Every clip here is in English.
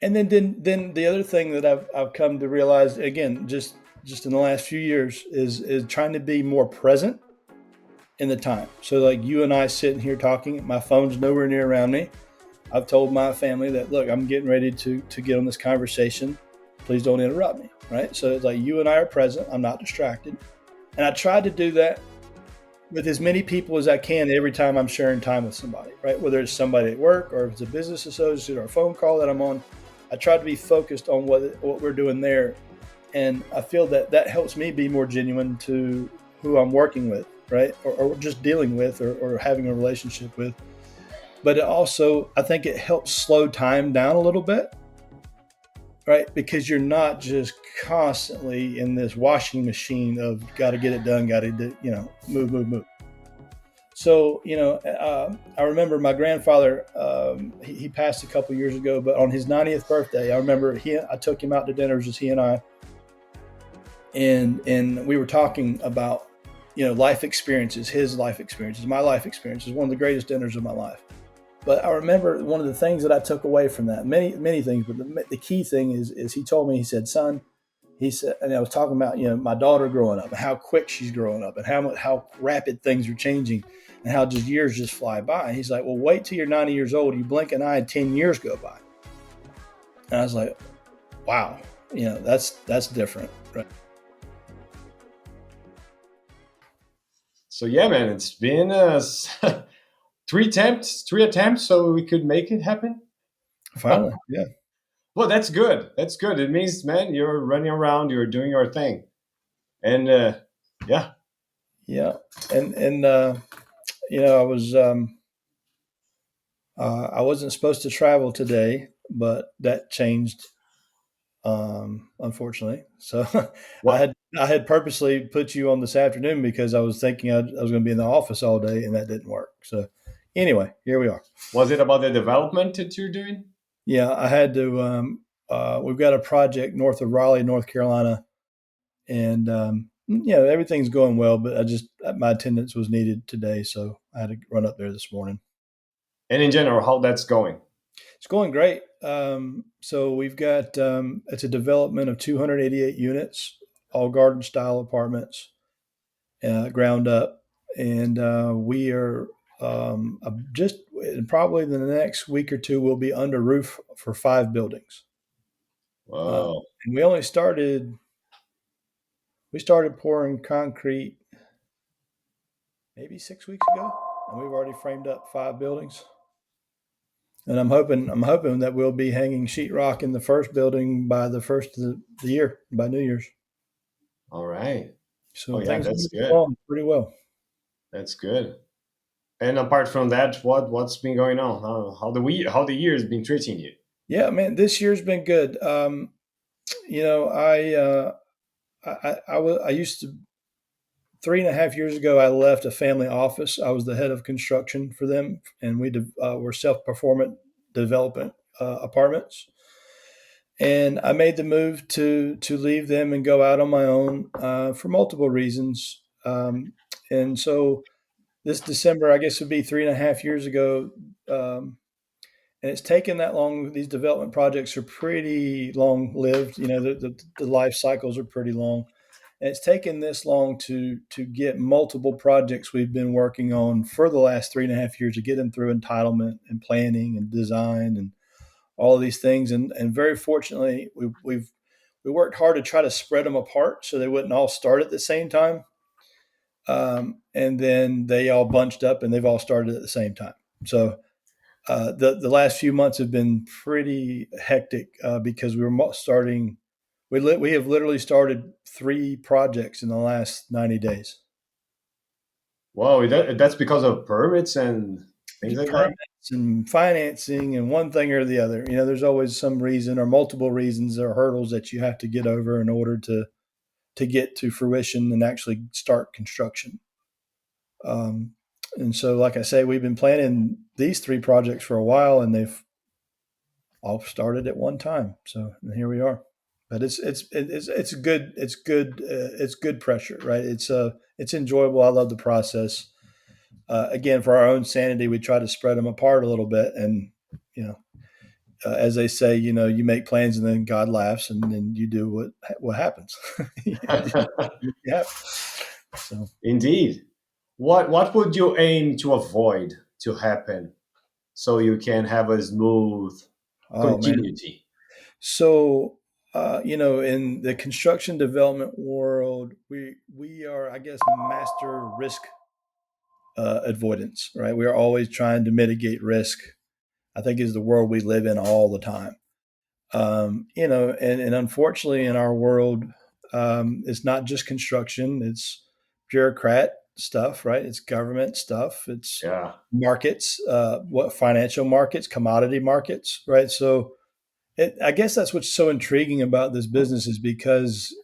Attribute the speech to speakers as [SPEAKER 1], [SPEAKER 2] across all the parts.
[SPEAKER 1] And then the other thing that I've come to realize again, just in the last few years, is trying to be more present in the time. So like you and I sitting here talking, my phone's nowhere near around me. I've told my family that look, I'm getting ready to get on this conversation. Please don't interrupt me. Right. So it's like you and I are present. I'm not distracted. And I tried to do that with as many people as I can every time I'm sharing time with somebody, right? Whether it's somebody at work or if it's a business associate or a phone call that I'm on, I try to be focused on what we're doing there. And I feel that that helps me be more genuine to who I'm working with, right? Or just dealing with or having a relationship with. But it also, I think it helps slow time down a little bit, right? Because you're not just constantly in this washing machine of got to get it done, got to, move, move, move. So, I remember my grandfather, he passed a couple years ago, but on his 90th birthday, I remember I took him out to dinner, just he and I, and we were talking about, life experiences, his life experiences, my life experiences, one of the greatest dinners of my life. But I remember one of the things that I took away from that, many things, but the key thing is he told me, he said, son, he said, and I was talking about, my daughter growing up and how quick she's growing up and how rapid things are changing and how just years just fly by. He's like, well, wait till you're 90 years old. You blink an eye, 10 years go by. And I was like, wow, that's different. Right.
[SPEAKER 2] So yeah, man, it's been three attempts, so we could make it happen.
[SPEAKER 1] Finally. Yeah.
[SPEAKER 2] Well, that's good. That's good. It means, man, you're running around, you're doing your thing, and yeah.
[SPEAKER 1] Yeah. And I was, I wasn't supposed to travel today, but that changed, unfortunately. So I
[SPEAKER 2] What
[SPEAKER 1] had I had purposely put you on this afternoon because I was thinking I was going to be in the office all day, and that didn't work. So anyway, here we are.
[SPEAKER 2] was it about the development that you're doing?
[SPEAKER 1] Yeah, I had to. We've got a project north of Raleigh, North Carolina, and everything's going well. But my attendance was needed today, so I had to run up there this morning.
[SPEAKER 2] And in general, how that's going?
[SPEAKER 1] It's going great. So we've got it's a development of 288 units, all garden style apartments, ground up, and we are just probably in the next week or two we'll be under roof for 5 buildings.
[SPEAKER 2] Wow.
[SPEAKER 1] And we started pouring concrete maybe 6 weeks ago, and we've already framed up 5 buildings. And I'm hoping that we'll be hanging sheetrock in the first building by the first of the year, by New Year's.
[SPEAKER 2] All right. Oh
[SPEAKER 1] So
[SPEAKER 2] yeah,
[SPEAKER 1] things are
[SPEAKER 2] that's
[SPEAKER 1] moving
[SPEAKER 2] good.
[SPEAKER 1] along pretty well.
[SPEAKER 2] That's good. And apart from that, what's been going on? How the year has been treating you?
[SPEAKER 1] Yeah, man, this year's been good. You know, I used to 3.5 years ago. I left a family office. I was the head of construction for them, and were self-performant development apartments. And I made the move to leave them and go out on my own for multiple reasons. And so this December, I guess, would be 3.5 years ago. And it's taken that long. These development projects are pretty long lived. The life cycles are pretty long. And it's taken this long to get multiple projects we've been working on for the last 3.5 years to get them through entitlement and planning and design and all of these things. And very fortunately, we worked hard to try to spread them apart so they wouldn't all start at the same time. And then they all bunched up and they've all started at the same time. So the last few months have been pretty hectic because we were starting. We have literally started 3 projects in the last 90 days.
[SPEAKER 2] Wow, that's because of permits and things like that.
[SPEAKER 1] Permits and financing and one thing or the other. There's always some reason or multiple reasons or hurdles that you have to get over in order to get to fruition and actually start construction. Um, and so, like I say, we've been planning these 3 projects for a while, and they've all started at one time. So and here we are. But it's good. It's good pressure, right? It's enjoyable. I love the process. Again, for our own sanity, we try to spread them apart a little bit, and you know, as they say, you make plans and then God laughs, and then you do what happens. Yeah. So,
[SPEAKER 2] Indeed. What would you aim to avoid to happen so you can have a smooth
[SPEAKER 1] oh man.
[SPEAKER 2] continuity?
[SPEAKER 1] So, in the construction development world, we are, I guess, master risk avoidance, right? We are always trying to mitigate risk. I think is the world we live in all the time. And unfortunately, in our world, it's not just construction; it's bureaucrat stuff, right? It's government stuff. It's
[SPEAKER 2] Yeah.
[SPEAKER 1] markets, what financial markets, commodity markets, right? So, I guess that's what's so intriguing about this business is because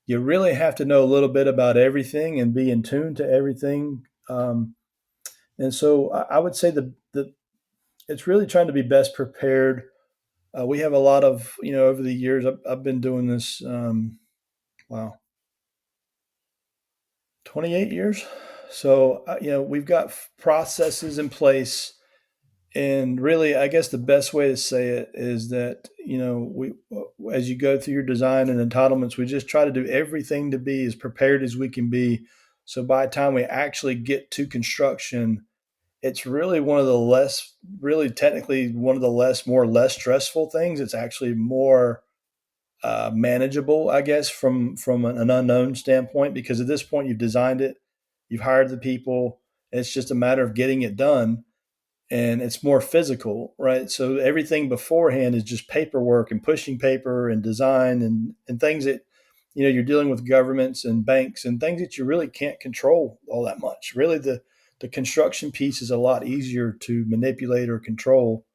[SPEAKER 1] you really have to know a little bit about everything and be in tune to everything. And so, I would say the it's really trying to be best prepared. We have a lot of, over the years, I've been doing this, wow, 28 years. So, we've got processes in place. And really, I guess the best way to say it is that, as you go through your design and entitlements, we just try to do everything to be as prepared as we can be. So by the time we actually get to construction, it's really one of the less, really technically one of the less stressful things. It's actually more manageable, I guess, from an unknown standpoint, because at this point you've designed it, you've hired the people, and it's just a matter of getting it done, and it's more physical, right? So everything beforehand is just paperwork and pushing paper and design and things that you're dealing with governments and banks and things that you really can't control all that much. Really, the construction piece is a lot easier to manipulate or control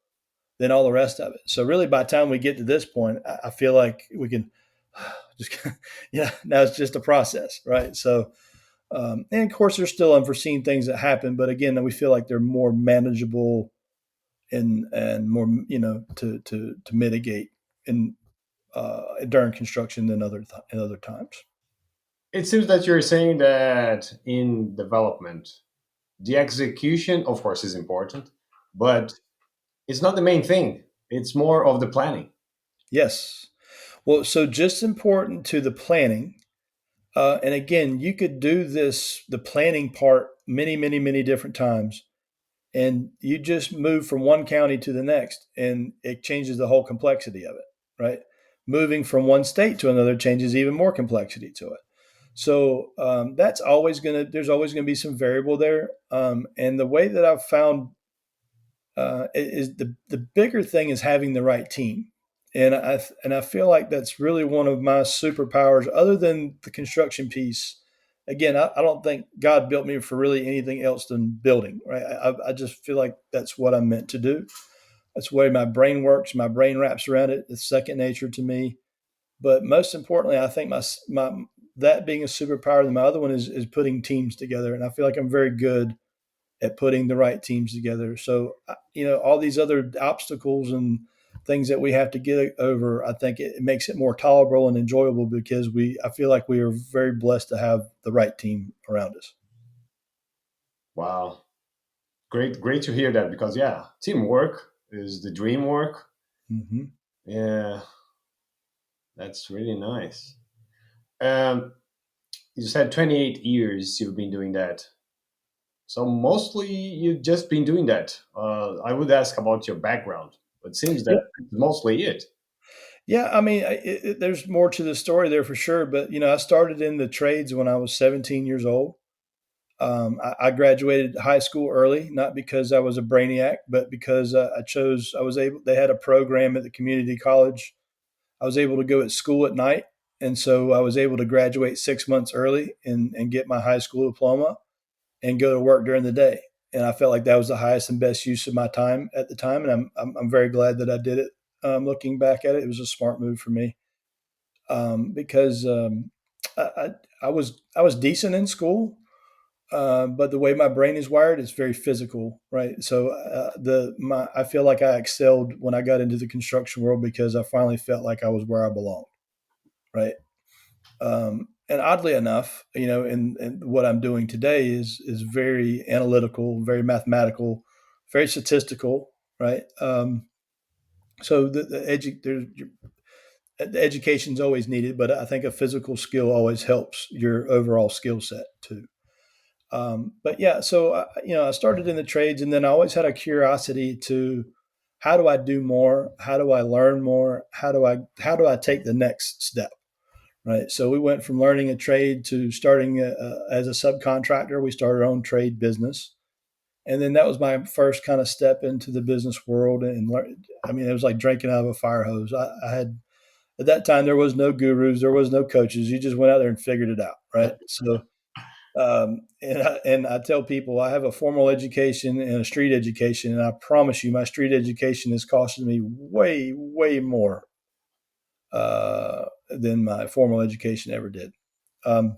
[SPEAKER 1] than all the rest of it. So really, by the time we get to this point, I feel like we can just, yeah. Now it's just a process, right? So, and of course, there's still unforeseen things that happen, but again, we feel like they're more manageable and more, to mitigate in during construction than in other times.
[SPEAKER 2] It seems that you're saying that in development, the execution, of course, is important, but it's not the main thing. It's more of the planning.
[SPEAKER 1] Yes. Well, so just important to the planning. And again, you could do the planning part many, many, many different times. And you just move from one county to the next, and it changes the whole complexity of it, right? Moving from one state to another changes even more complexity to it. So that's always there's always going to be some variable there. And the way that I've found is the bigger thing is having the right team. And I feel like that's really one of my superpowers, other than the construction piece. Again, I don't think God built me for really anything else than building. Right? I just feel like that's what I'm meant to do. That's the way my brain works. My brain wraps around it. It's second nature to me. But most importantly, I think my that being a superpower. And my other one is putting teams together. And I feel like I'm very good at putting the right teams together. So, all these other obstacles and things that we have to get over, I think it makes it more tolerable and enjoyable because I feel like we are very blessed to have the right team around us.
[SPEAKER 2] Wow. Great to hear that because, yeah, teamwork is the dream work.
[SPEAKER 1] Mm-hmm.
[SPEAKER 2] Yeah, that's really nice. Um, you said 28 years you've been doing that. So mostly you've just been doing that. I would ask about your background, but it seems
[SPEAKER 1] Yeah,
[SPEAKER 2] that mostly it.
[SPEAKER 1] yeah. I mean, there's more to the story there for sure. But I started in the trades when I was 17 years old. I graduated high school early, not because I was a brainiac, but because I chose. I was able. They had a program at the community college. I was able to go at school at night, and so I was able to graduate 6 months early and get my high school diploma and go to work during the day. And I felt like that was the highest and best use of my time at the time, and I'm very glad that I did it. Looking back at it, it was a smart move for me because I, I, I was decent in school, but the way my brain is wired is very physical, right? So I feel like I excelled when I got into the construction world because I finally felt like I was where I belonged, right? And oddly enough, and what I'm doing today is very analytical, very mathematical, very statistical, right? So the education's always needed, but I think a physical skill always helps your overall skill set too. But yeah, so I started in the trades, and then I always had a curiosity to how do I do more? How do I learn more? How do I take the next step? Right. So we went from learning a trade to starting as a subcontractor. We started our own trade business, and then that was my first kind of step into the business world. And I mean, it was like drinking out of a fire hose. I had at that time there was no gurus, there was no coaches. You just went out there and figured it out. Right. So and I tell people I have a formal education and a street education, and I promise you, my street education is costing me way, way more than my formal education ever did. Um,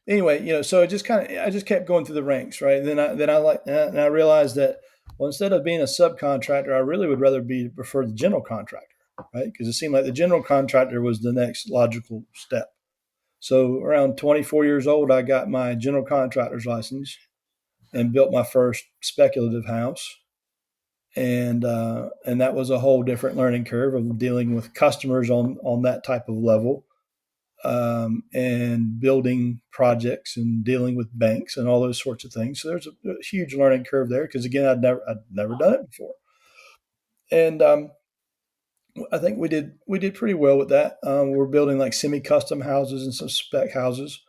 [SPEAKER 1] anyway, so I just kept going through the ranks, right? And then I realized that, well, instead of being a subcontractor, I really would rather prefer the general contractor, right? Because it seemed like the general contractor was the next logical step. So around 24 years old, I got my general contractor's license and built my first speculative house. And that was a whole different learning curve of dealing with customers on that type of level, and building projects and dealing with banks and all those sorts of things. So there's a huge learning curve there because again, I'd never done it before, and I think we did pretty well with that. We're building like semi custom houses and some spec houses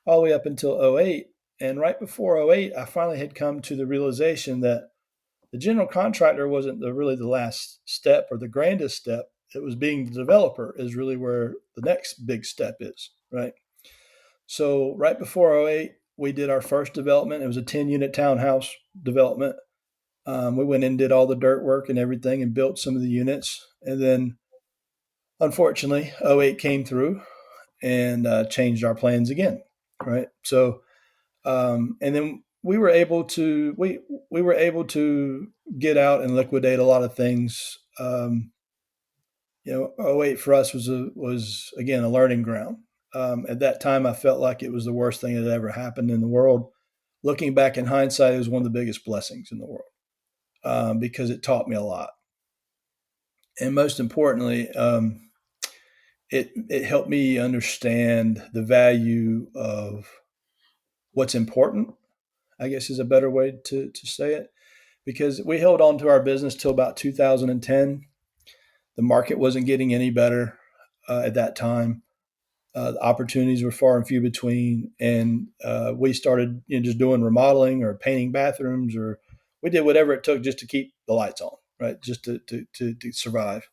[SPEAKER 1] all the way up until '08. And right before '08, I finally had come to the realization that the general contractor wasn't really the last step or the grandest step. It was being the developer is really where the next big step is, right? So right before '08, we did our first development. It was a 10-unit townhouse development. We went in and did all the dirt work and everything and built some of the units. And then, unfortunately, '08 came through and changed our plans again, right? So, and then we were able to get out and liquidate a lot of things. '08 for us was again a learning ground. At that time, I felt like it was the worst thing that had ever happened in the world. Looking back in hindsight, it was one of the biggest blessings in the world, because it taught me a lot, and most importantly, it helped me understand the value of what's important. I guess is a better way to say it, because we held on to our business till about 2010. The market wasn't getting any better at that time. The opportunities were far and few between, and we started just doing remodeling or painting bathrooms, or we did whatever it took just to keep the lights on, right? Just to survive.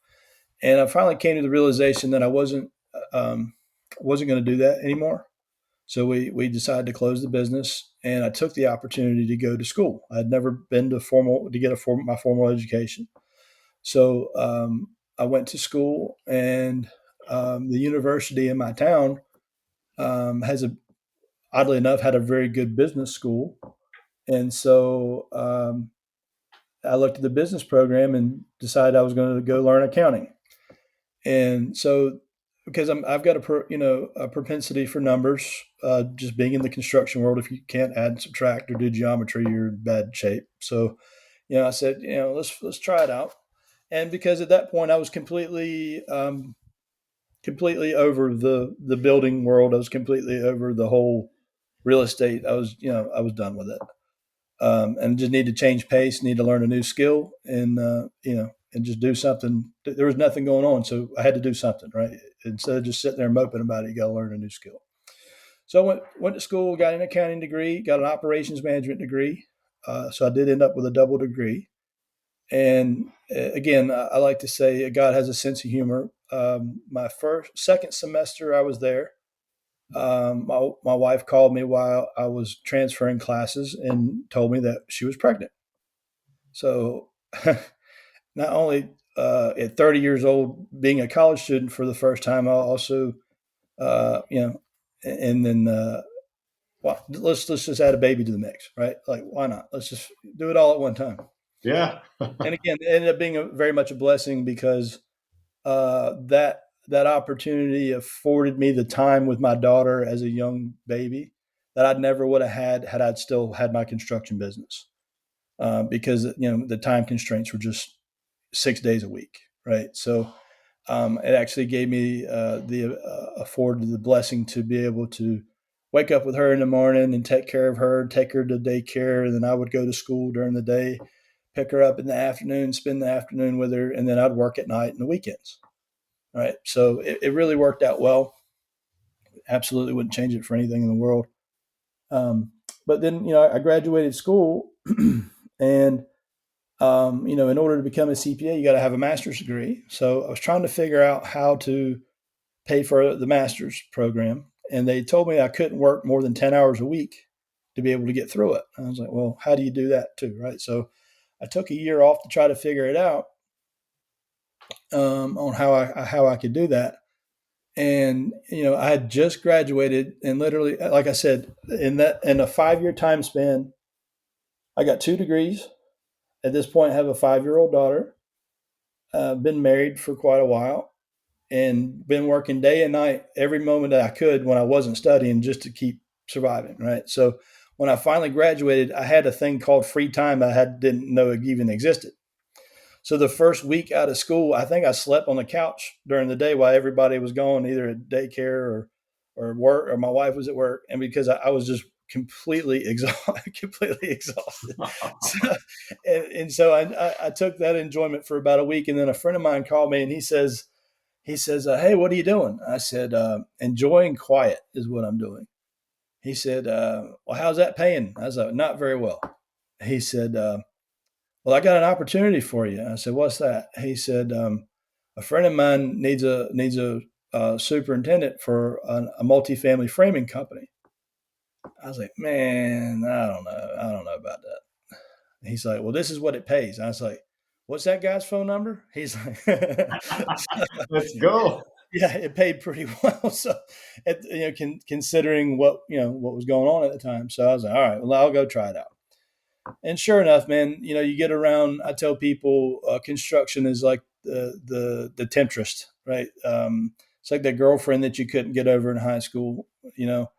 [SPEAKER 1] And I finally came to the realization that I wasn't going to do that anymore. So we decided to close the business, and I took the opportunity to go to school. I'd never been to get my formal education, so I went to school, and the university in my town has oddly enough had a very good business school, and so I looked at the business program and decided I was going to go learn accounting. And so because I've got a propensity for numbers, just being in the construction world, if you can't add and subtract or do geometry, you're in bad shape. So, I said, let's try it out. And because at that point I was completely over the building world, I was completely over the whole real estate. I was done with it, and just need to change pace, need to learn a new skill, and just do something. There was nothing going on, so I had to do something, right? Instead of just sitting there moping about it, you got to learn a new skill. So I went to school, got an accounting degree, got an operations management degree. So I did end up with a double degree. And again, I like to say God has a sense of humor. My second semester I was there, my wife called me while I was transferring classes and told me that she was pregnant. So not only at 30 years old, being a college student for the first time, I also, and then well, let's just add a baby to the mix, right? Like, why not? Let's just do it all at one time.
[SPEAKER 2] Yeah.
[SPEAKER 1] And again, it ended up being very much a blessing because that opportunity afforded me the time with my daughter as a young baby that I'd never would have had I'd still had my construction business, because the time constraints were just 6 days a week, right? So it actually gave me the afforded the blessing to be able to wake up with her in the morning and take care of her, take her to daycare, and then I would go to school during the day, pick her up in the afternoon, spend the afternoon with her, and then I'd work at night and the weekends. Right. So it really worked out well. Absolutely wouldn't change it for anything in the world. But then, I graduated school and, in order to become a CPA, you got to have a master's degree. So I was trying to figure out how to pay for the master's program. And they told me I couldn't work more than 10 hours a week to be able to get through it. And I was like, well, how do you do that too? Right. So I took a year off to try to figure it out on how I could do that. And I had just graduated, and literally, like I said, in a 5 year time span, I got 2 degrees. At this point, I have a 5 year old daughter. Been married for quite a while, and been working day and night every moment that I could when I wasn't studying, just to keep surviving. Right. So when I finally graduated, I had a thing called free time I didn't know it even existed. So the first week out of school, I think I slept on the couch during the day while everybody was going either at daycare or work, or my wife was at work, and because I was just completely exhausted, completely exhausted. So, and so I took that enjoyment for about a week, and then a friend of mine called me and he says, "Hey, what are you doing?" I said, "Enjoying quiet is what I'm doing." He said, "Well, how's that paying?" I was like, "Not very well." He said, "Well, I got an opportunity for you." I said, "What's that?" He said, "A friend of mine needs a superintendent for a multifamily framing company." I was like, "Man, I don't know about that." He's like, "Well, this is what it pays." I was like, "What's that guy's phone number?" He's like,
[SPEAKER 2] Let's go.
[SPEAKER 1] "Yeah, it paid pretty well." So, considering what was going on at the time, so I was like, "All right, well, I'll go try it out." And sure enough, man, you get around. I tell people, construction is like the temptress, right? It's like that girlfriend that you couldn't get over in high school. You know,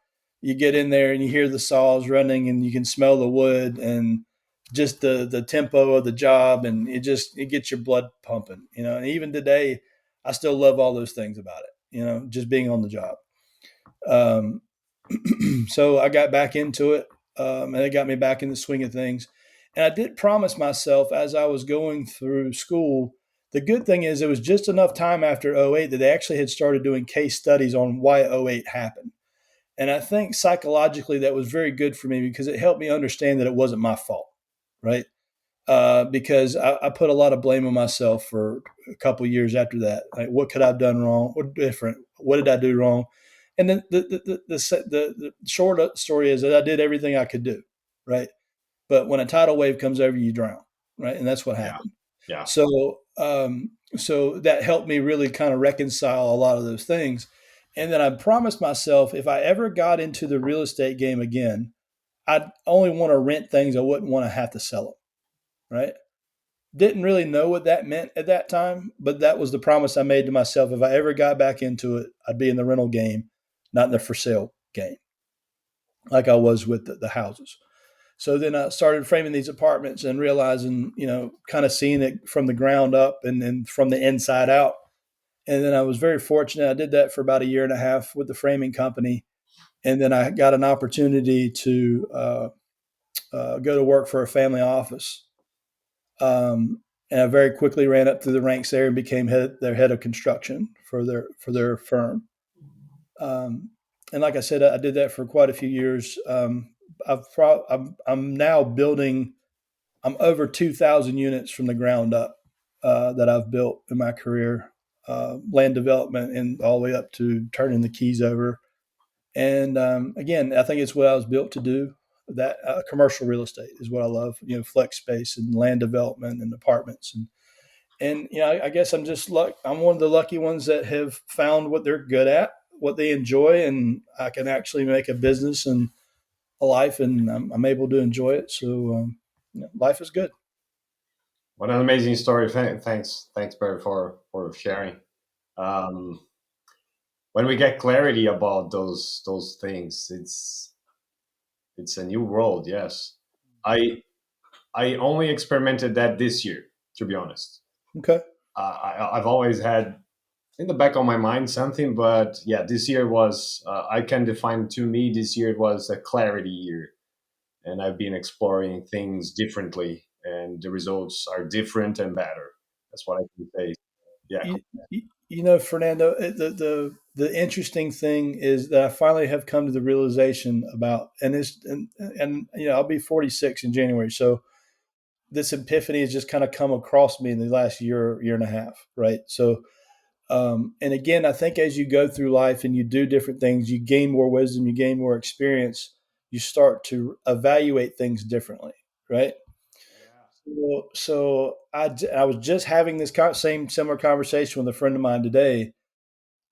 [SPEAKER 1] you get in there and you hear the saws running, and you can smell the wood, and just the tempo of the job, and it gets your blood pumping. And even today, I still love all those things about it. Just being on the job. Um, so I got back into it, and it got me back in the swing of things. And I did promise myself as I was going through school. The good thing is, it was just enough time after '08 that they actually had started doing case studies on why '08 happened. And I think psychologically that was very good for me because it helped me understand that it wasn't my fault, right? Because I put a lot of blame on myself for a couple of years after that. Like, what could I have done wrong? What different? What did I do wrong? And then the short story is that I did everything I could do, right? But when a tidal wave comes over you, drown, right? And that's what
[SPEAKER 2] Yeah.
[SPEAKER 1] happened.
[SPEAKER 2] Yeah.
[SPEAKER 1] So that helped me really kind of reconcile a lot of those things. And then I promised myself if I ever got into the real estate game again, I'd only want to rent things. I wouldn't want to have to sell them, right? Didn't really know what that meant at that time, but that was the promise I made to myself. If I ever got back into it, I'd be in the rental game, not in the for sale game, like I was with the houses. So then I started framing these apartments and realizing, kind of seeing it from the ground up and then from the inside out. And then I was very fortunate. I did that for about a year and a half with the framing company. And then I got an opportunity to go to work for a family office. And I very quickly ran up through the ranks there and became their head of construction for their firm. Um, and like I said, I did that for quite a few years. I'm now building. I'm over 2,000 units from the ground up that I've built in my career, land development, and all the way up to turning the keys over. And again, I think it's what I was built to do. That commercial real estate is what I love. Flex space and land development and apartments and I guess I'm one of the lucky ones that have found what they're good at, what they enjoy, and I can actually make a business and a life, and I'm able to enjoy it. So life is good.
[SPEAKER 2] What an amazing story. Thanks, Barry, for sharing. Um, when we get clarity about those things, it's a new world. Yes, I I only experimented that this year, to be honest.
[SPEAKER 1] Okay.
[SPEAKER 2] I've always had in the back of my mind something, but yeah, this year was, I can define, to me, this year was a clarity year. And I've been exploring things differently, and the results are different and better. That's what I can say. Yeah.
[SPEAKER 1] Fernando, the interesting thing is that I finally have come to the realization about, and I'll be 46 in January, so this epiphany has just kind of come across me in the last year and a half, right? So, and again, I think as you go through life and you do different things, you gain more wisdom, you gain more experience, you start to evaluate things differently, right? So I was just having this same similar conversation with a friend of mine today,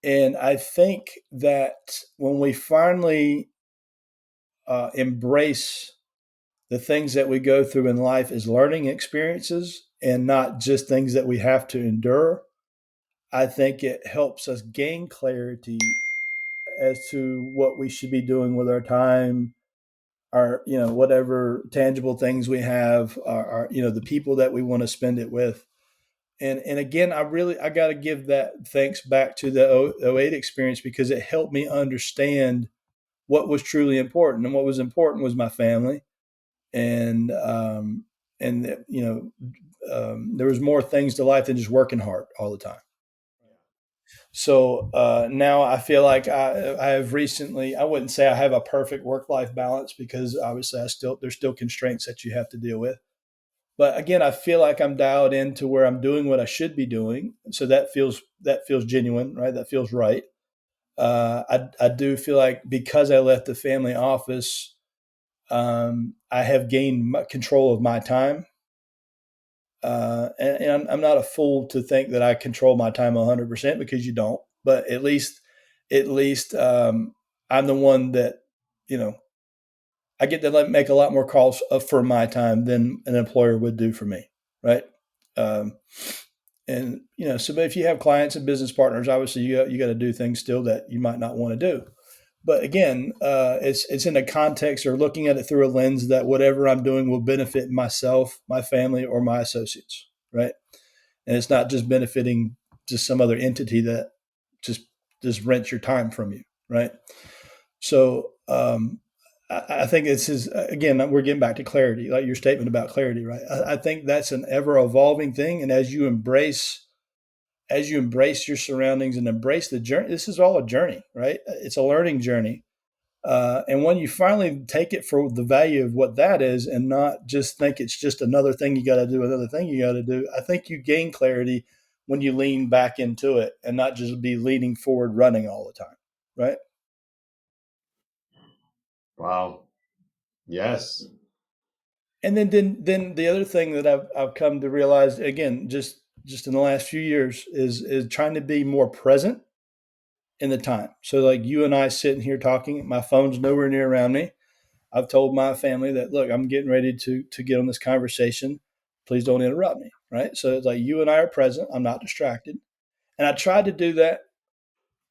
[SPEAKER 1] and I think that when we finally embrace the things that we go through in life as learning experiences and not just things that we have to endure, I think it helps us gain clarity as to what we should be doing with our time, our whatever tangible things we have, our the people that we want to spend it with. And again, I got to give that thanks back to the 08 experience because it helped me understand what was truly important, and what was important was my family, and there was more things to life than just working hard all the time. So now I feel like I have recently, I wouldn't say I have a perfect work life balance because obviously there's still constraints that you have to deal with. But again, I feel like I'm dialed into where I'm doing what I should be doing. So that feels genuine, right? That feels right. I do feel like because I left the family office, I have gained control of my time. And I'm not a fool to think that I control my time 100% because you don't. But at least I'm the one that you know I get to make a lot more calls for my time than an employer would do for me, right? Um, and so but if you have clients and business partners, obviously you got to do things still that you might not want to do. But again, it's in a context or looking at it through a lens that whatever I'm doing will benefit myself, my family, or my associates, right? And it's not just benefiting just some other entity that just just rents your time from you, right? So I think this is again we're getting back to clarity, like your statement about clarity, right? I think that's an ever evolving thing, and as you embrace your surroundings and embrace the journey, this is all a journey, right? It's a learning journey. And when you finally take it for the value of what that is and not just think it's just another thing you got to do, another thing you got to do, I think you gain clarity when you lean back into it and not just be leaning forward running all the time. Right.
[SPEAKER 2] Wow. Yes.
[SPEAKER 1] And then the other thing that I've come to realize again, just in the last few years is trying to be more present in the time. So like you and I sitting here talking, my phone's nowhere near around me. I've told my family that look, I'm getting ready to get on this conversation. Please don't interrupt me. Right. So it's like you and I are present. I'm not distracted. And I try to do that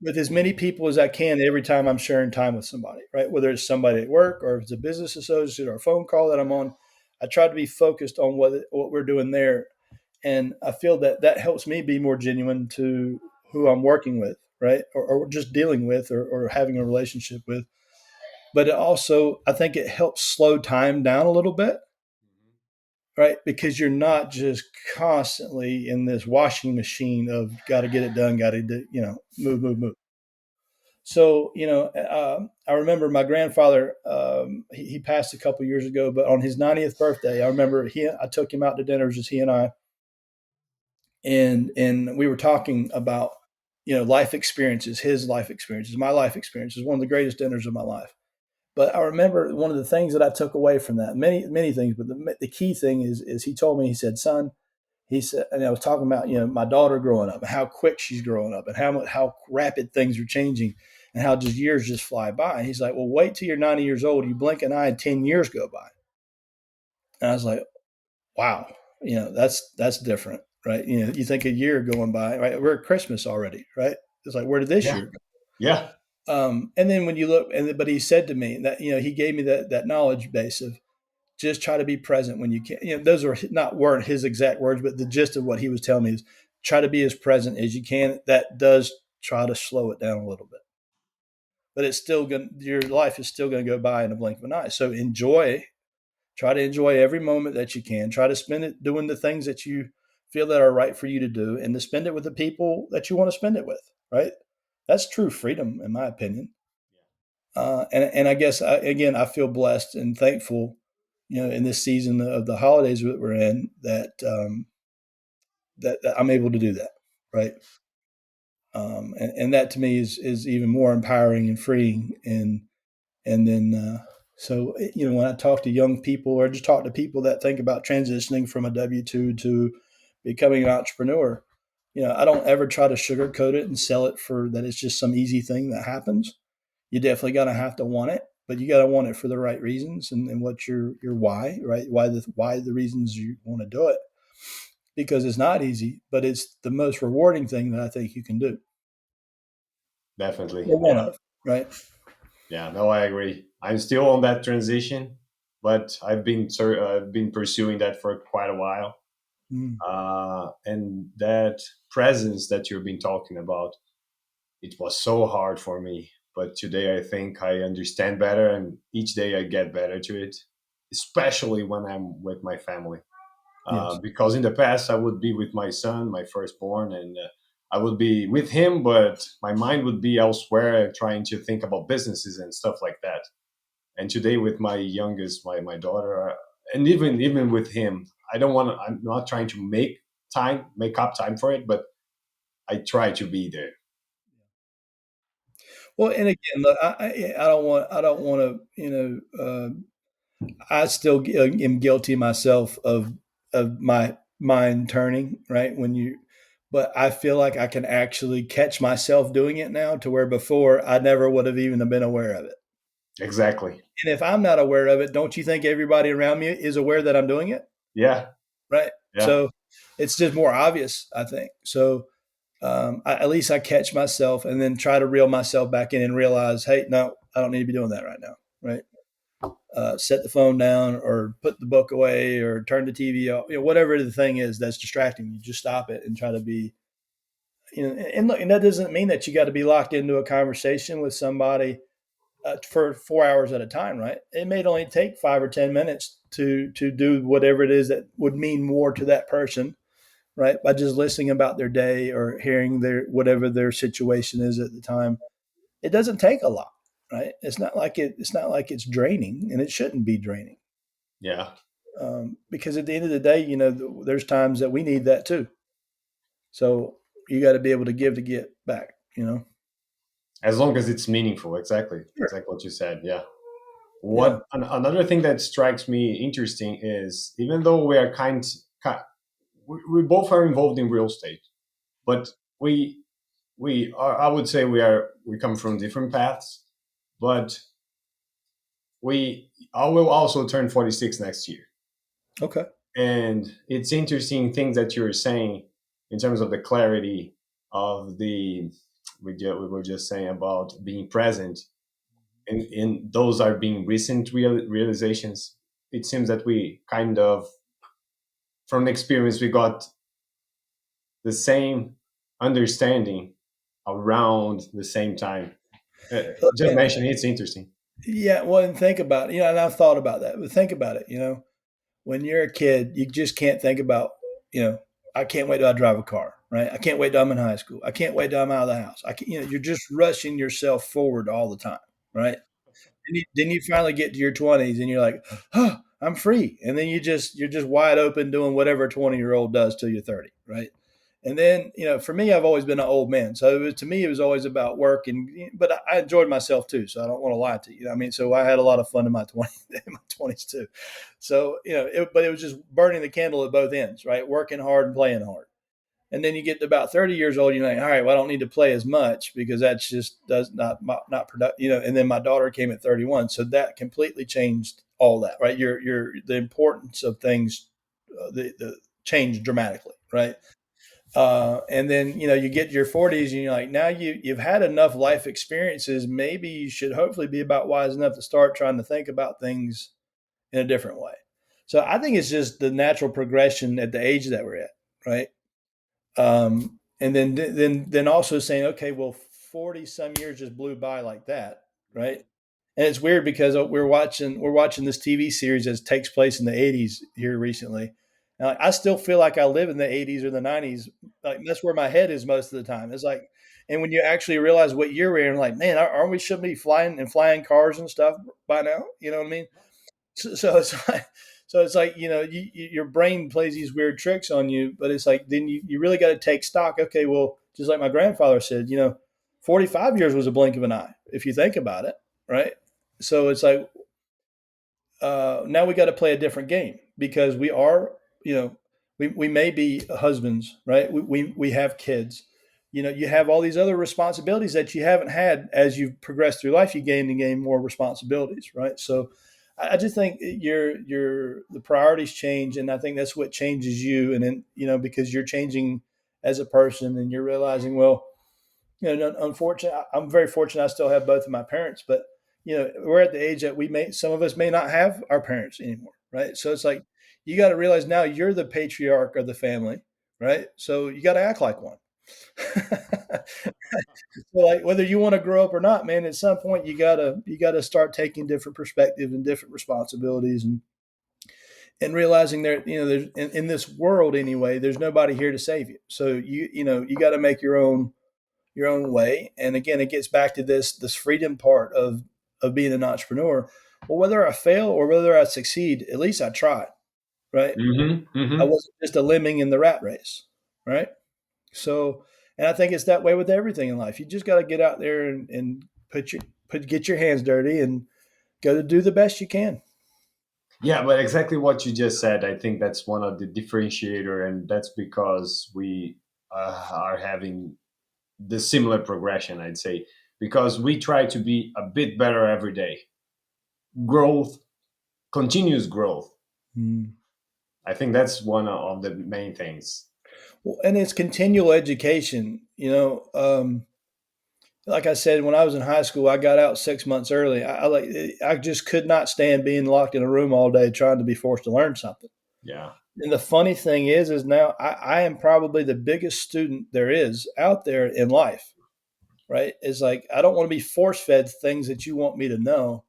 [SPEAKER 1] with as many people as I can every time I'm sharing time with somebody, right? Whether it's somebody at work or if it's a business associate or a phone call that I'm on, I try to be focused on what we're doing there. And I feel that that helps me be more genuine to who I'm working with, right? Or just dealing with or having a relationship with. But it also, I think it helps slow time down a little bit, right? Because you're not just constantly in this washing machine of got to get it done, got to do, move, move, move. So, I remember my grandfather, he passed a couple years ago, but on his 90th birthday, I remember I took him out to dinners, just he and I, and we were talking about, life experiences, his life experiences, my life experiences, one of the greatest dinners of my life. But I remember one of the things that I took away from that, many, many things, but the key thing is he told me, he said, son, he said, and I was talking about, my daughter growing up and how quick she's growing up and how rapid things are changing and how just years just fly by. And he's like, well, wait till you're 90 years old. You blink an eye and 10 years go by. And I was like, wow, that's different, right? You think a year going by, right? We're at Christmas already, right? It's like, where did this
[SPEAKER 2] Yeah.
[SPEAKER 1] year go?
[SPEAKER 2] Yeah.
[SPEAKER 1] And then when you look, but he said to me that, he gave me that knowledge base of, just try to be present when you can. Those are not weren't his exact words, but the gist of what he was telling me is try to be as present as you can. That does try to slow it down a little bit, but it's still going. Your life is still going to go by in a blink of an eye. So enjoy. Try to enjoy every moment that you can. Try to spend it doing the things that you feel that are right for you to do, and to spend it with the people that you want to spend it with. Right? That's true freedom, in my opinion. And I guess again, I feel blessed and thankful, in this season of the holidays that we're in, that I'm able to do that, right? And that to me is even more empowering and freeing. And then so when I talk to young people or just talk to people that think about transitioning from a W-2 to becoming an entrepreneur, I don't ever try to sugarcoat it and sell it for that it's just some easy thing that happens. You definitely got to have to want it, but you got to want it for the right reasons, and what's your why, right? Why the reasons you want to do it, because it's not easy, but it's the most rewarding thing that I think you can do.
[SPEAKER 2] Definitely.
[SPEAKER 1] Or one
[SPEAKER 2] Yeah.
[SPEAKER 1] of, right?
[SPEAKER 2] Yeah. No, I agree. I'm still on that transition, but I've been pursuing that for quite a while.
[SPEAKER 1] Mm,
[SPEAKER 2] And that presence that you've been talking about, it was so hard for me. But today I think I understand better, and each day I get better to it, especially when I'm with my family.
[SPEAKER 1] yes.
[SPEAKER 2] Because in the past I would be with my son, my firstborn, and I would be with him, but my mind would be elsewhere, trying to think about businesses and stuff like that. And today with my youngest, my daughter, and even with him, I'm not trying to make up time for it, but I try to be there.
[SPEAKER 1] Well, and again, look, I don't want to, I still am guilty myself of my mind turning, right? But I feel like I can actually catch myself doing it now, to where before I never would have even been aware of it.
[SPEAKER 2] Exactly.
[SPEAKER 1] And if I'm not aware of it, don't you think everybody around me is aware that I'm doing it?
[SPEAKER 2] Yeah.
[SPEAKER 1] Right.
[SPEAKER 2] Yeah.
[SPEAKER 1] So it's just more obvious, I think. So at least I catch myself and then try to reel myself back in and realize, hey, no, I don't need to be doing that right now. Right. Set the phone down or put the book away or turn the TV off, whatever the thing is that's distracting you, just stop it and try to be, and look, and that doesn't mean that you got to be locked into a conversation with somebody for 4 hours at a time, right? It may only take 5 or 10 minutes to do whatever it is that would mean more to that person, right? By just listening about their day or hearing their whatever their situation is at the time. It doesn't take a lot, right? It's not like it's draining, and it shouldn't be draining.
[SPEAKER 2] Yeah.
[SPEAKER 1] Because at the end of the day, there's times that we need that too. So you got to be able to give to get back.
[SPEAKER 2] As long as it's meaningful. Exactly.
[SPEAKER 1] Sure.
[SPEAKER 2] Exactly what you said. Yeah.
[SPEAKER 1] Yeah.
[SPEAKER 2] Another thing that strikes me interesting is, even though we both are involved in real estate, but we are, I would say we come from different paths, but I will also turn 46 next year.
[SPEAKER 1] Okay.
[SPEAKER 2] And it's interesting things that you're saying in terms of the clarity of we were just saying about being present, and those are being recent realizations. It seems that we kind of, from experience, we got the same understanding around the same time. Just
[SPEAKER 1] And,
[SPEAKER 2] mentioning it's interesting.
[SPEAKER 1] yeah. Well, and think about it. And I've thought about that. But think about it. When you're a kid, you just can't think about, you know, I can't wait till I drive a car, right? I can't wait till I'm in high school. I can't wait till I'm out of the house. I can't, you're just rushing yourself forward all the time, right? Then you finally get to your 20s and you're like, oh, I'm free. And then you're just wide open doing whatever a 20-year-old does till you're 30, right? And then, for me, I've always been an old man. So to me, it was always about work, but I enjoyed myself too. So I don't want to lie to you. I mean, so I had a lot of fun in my 20s, in my 20s too. So, but it was just burning the candle at both ends, right? Working hard and playing hard. And then you get to about 30 years old, you're like, all right, well, I don't need to play as much because that's just does not productive, And then my daughter came at 31, so that completely changed all that, right? The importance of things, the changed dramatically, right? And then you get to your 40s and you're like, now you've had enough life experiences. Maybe you should hopefully be about wise enough to start trying to think about things in a different way. So I think it's just the natural progression at the age that we're at, right? And then also saying, okay, well, 40 some years just blew by like that, right? And it's weird because we're watching this TV series that takes place in the 80s here recently. And like, I still feel like I live in the 80s or the 90s. Like that's where my head is most of the time. It's like, and when you actually realize what year we're in, like, man, aren't we should be flying cars and stuff by now? You know what I mean? So it's like, your brain plays these weird tricks on you, but it's like then you really got to take stock. Okay, well, just like my grandfather said, 45 years was a blink of an eye if you think about it, right? So it's like now we got to play a different game because we are, we may be husbands, right? We have kids. You have all these other responsibilities that you haven't had as you've progressed through life. You gain more responsibilities, right? So I just think the priorities change, and I think that's what changes you. And then because you're changing as a person, and you're realizing, well, unfortunately, I'm very fortunate. I still have both of my parents, but we're at the age that some of us may not have our parents anymore, right? So it's like you got to realize now you're the patriarch of the family, right? So you got to act like one. So like whether you want to grow up or not, man, at some point you gotta start taking different perspective and different responsibilities, and realizing there's in this world anyway, there's nobody here to save you. So you got to make your own way. And again, it gets back to this freedom part of being an entrepreneur. Well, whether I fail or whether I succeed, at least I tried, right?
[SPEAKER 2] Hmm.
[SPEAKER 1] I
[SPEAKER 2] Hmm.
[SPEAKER 1] wasn't just a lemming in the rat race, right? So, and I think it's that way with everything in life. You just got to get out there and get your hands dirty and go to do the best you can.
[SPEAKER 2] Yeah, but exactly what you just said, I think that's one of the differentiator, and that's because we are having the similar progression, I'd say, because we try to be a bit better every day. Growth, continuous growth.
[SPEAKER 1] Mm.
[SPEAKER 2] I think that's one of the main things.
[SPEAKER 1] Well, and it's continual education. Like I said, when I was in high school, I got out 6 months early. I just could not stand being locked in a room all day trying to be forced to learn something.
[SPEAKER 2] Yeah.
[SPEAKER 1] And the funny thing is now I am probably the biggest student there is out there in life. Right? It's like I don't want to be force fed things that you want me to know,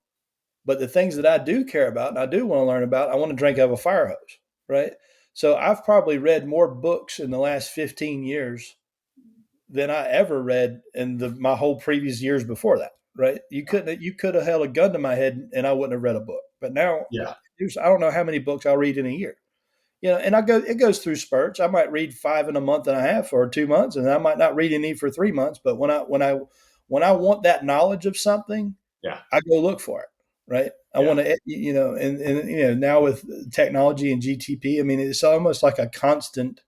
[SPEAKER 1] but the things that I do care about and I do want to learn about, I want to drink out of a fire hose. Right? So I've probably read more books in the last 15 years than I ever read in my whole previous years before that. Right? You could have held a gun to my head and I wouldn't have read a book. But now
[SPEAKER 2] Yeah.
[SPEAKER 1] I don't know how many books I'll read in a year. And it goes through spurts. I might read 5 in a month and a half or 2 months, and I might not read any for 3 months. But when I want that knowledge of something,
[SPEAKER 2] Yeah.
[SPEAKER 1] I go look for it. Right? I
[SPEAKER 2] Yeah.
[SPEAKER 1] want to, and now with technology and GTP, I mean, it's almost like a constant.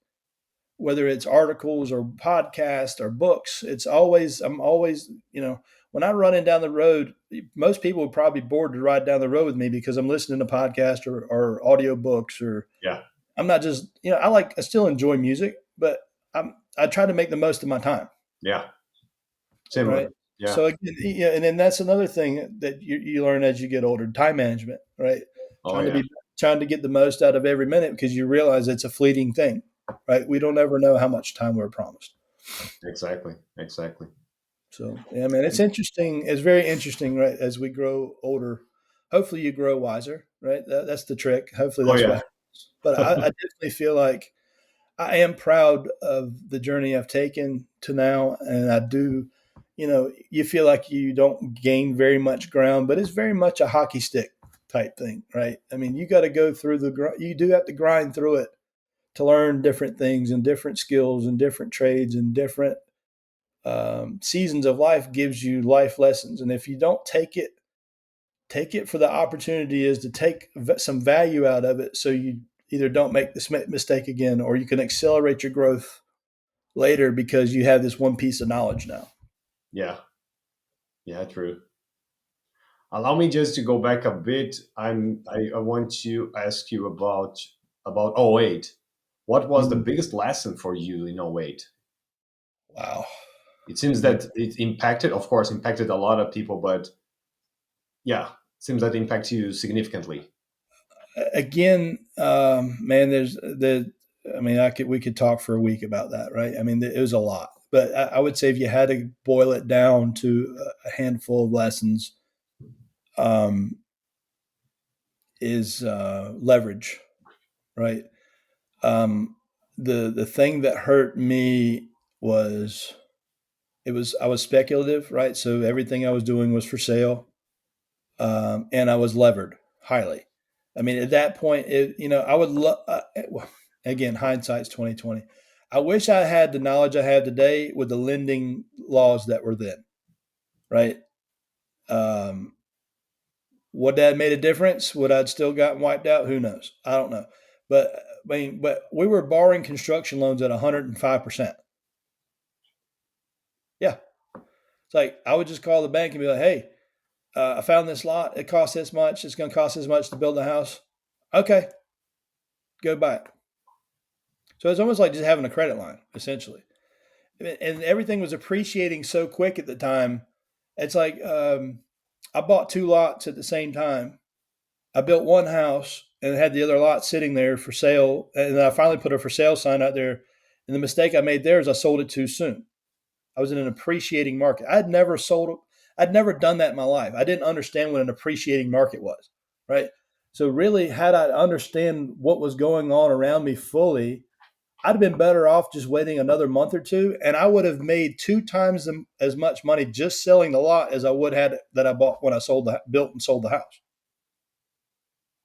[SPEAKER 1] Whether it's articles or podcasts or books, I'm always, when I'm running down the road, most people would probably be bored to ride down the road with me because I'm listening to podcasts or audio books, or
[SPEAKER 2] Yeah.
[SPEAKER 1] I'm not just, I still enjoy music, but I try to make the most of my time,
[SPEAKER 2] Yeah.
[SPEAKER 1] right?
[SPEAKER 2] Similar. Yeah.
[SPEAKER 1] So again, and then that's another thing that you learn as you get older: time management, right?
[SPEAKER 2] Oh
[SPEAKER 1] Trying to
[SPEAKER 2] yeah.
[SPEAKER 1] be trying to get the most out of every minute because you realize it's a fleeting thing, right? We don't ever know how much time we're promised.
[SPEAKER 2] Exactly. Exactly.
[SPEAKER 1] So yeah, man, it's interesting. It's very interesting, right? As we grow older, hopefully you grow wiser, right? That's the trick. Hopefully
[SPEAKER 2] Oh
[SPEAKER 1] that's what
[SPEAKER 2] yeah.
[SPEAKER 1] happens. But I definitely feel like I am proud of the journey I've taken to now, and I do. You feel like you don't gain very much ground, but it's very much a hockey stick type thing, right? I mean, you got to go through you do have to grind through it to learn different things and different skills and different trades and different seasons of life gives you life lessons. And if you don't take it for the opportunity is to take some value out of it, so you either don't make this mistake again, or you can accelerate your growth later because you have this one piece of knowledge now.
[SPEAKER 2] Yeah. Yeah. True. Allow me just to go back a bit. I want to ask you about '08. What was the
[SPEAKER 1] Mm,
[SPEAKER 2] biggest lesson for you in '08?
[SPEAKER 1] wow.
[SPEAKER 2] It seems
[SPEAKER 1] Mm.
[SPEAKER 2] that it impacted, of course, impacted a lot of people, but yeah, seems that impacts you significantly.
[SPEAKER 1] again, man, there's the. I mean, we could talk for a week about that, right? I mean, it was a lot, but I would say if you had to boil it down to a handful of lessons, um, is leverage, right? Um, the thing that hurt me was I was speculative, right? So everything I was doing was for sale, and I was levered highly. I mean, at that point, I would again, hindsight's 2020. I wish I had the knowledge I have today with the lending laws that were then, right? Um, would that have made a difference? Would I'd still gotten wiped out? Who knows? I don't know. But but we were borrowing construction loans at 105%. Yeah, it's like I would just call the bank and be like, "Hey, I found this lot. It costs this much. It's going to cost this much to build the house. Okay, go buy it." So it's almost like just having a credit line, essentially. And everything was appreciating so quick at the time. It's like I bought two lots at the same time. I built one house and had the other lot sitting there for sale. And then I finally put a for sale sign out there. And the mistake I made there is I sold it too soon. I was in an appreciating market. I'd never done that in my life. I didn't understand what an appreciating market was, right? So really, had I understand what was going on around me fully, I'd have been better off just waiting another month or two, and I would have made two times as much money just selling the lot as I would had that I bought when I built and sold the house.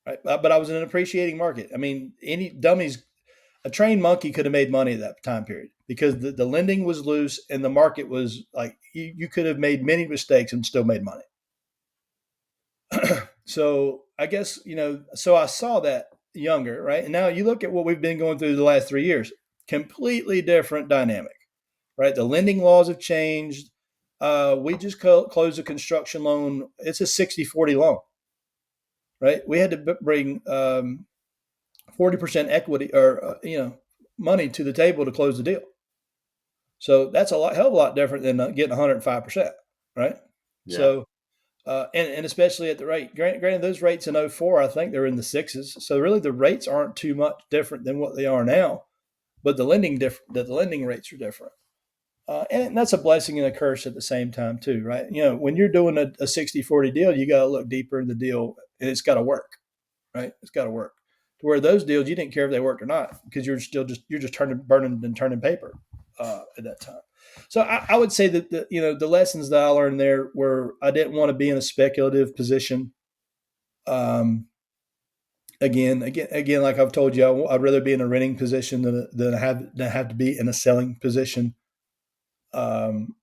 [SPEAKER 1] Right? But I was in an appreciating market. I mean, any dummies, a trained monkey could have made money at that time period because the lending was loose and the market was like you could have made many mistakes and still made money. So I guess so I saw that younger, right? And now you look at what we've been going through the last 3 years, completely different dynamic, right? The lending laws have changed. We just closed a construction loan. It's a 60-40 loan, right? We had to bring 40% equity or money to the table to close the deal. So that's hell of a lot different than getting 105%, right?
[SPEAKER 2] Yeah.
[SPEAKER 1] So and especially at the rate. Granted, those rates in '04, I think they're in the sixes. So really, the rates aren't too much different than what they are now, but the lending rates are different. And that's a blessing and a curse at the same time too, right? When you're doing a 60-40 deal, you got to look deeper in the deal, and it's got to work, right? It's got to work. To where those deals, you didn't care if they worked or not because you're just burning and turning paper at that time. So I would say that the lessons that I learned there were I didn't want to be in a speculative position. Um, again, like I've told you, I'd rather be in a renting position than have to be in a selling position. Um,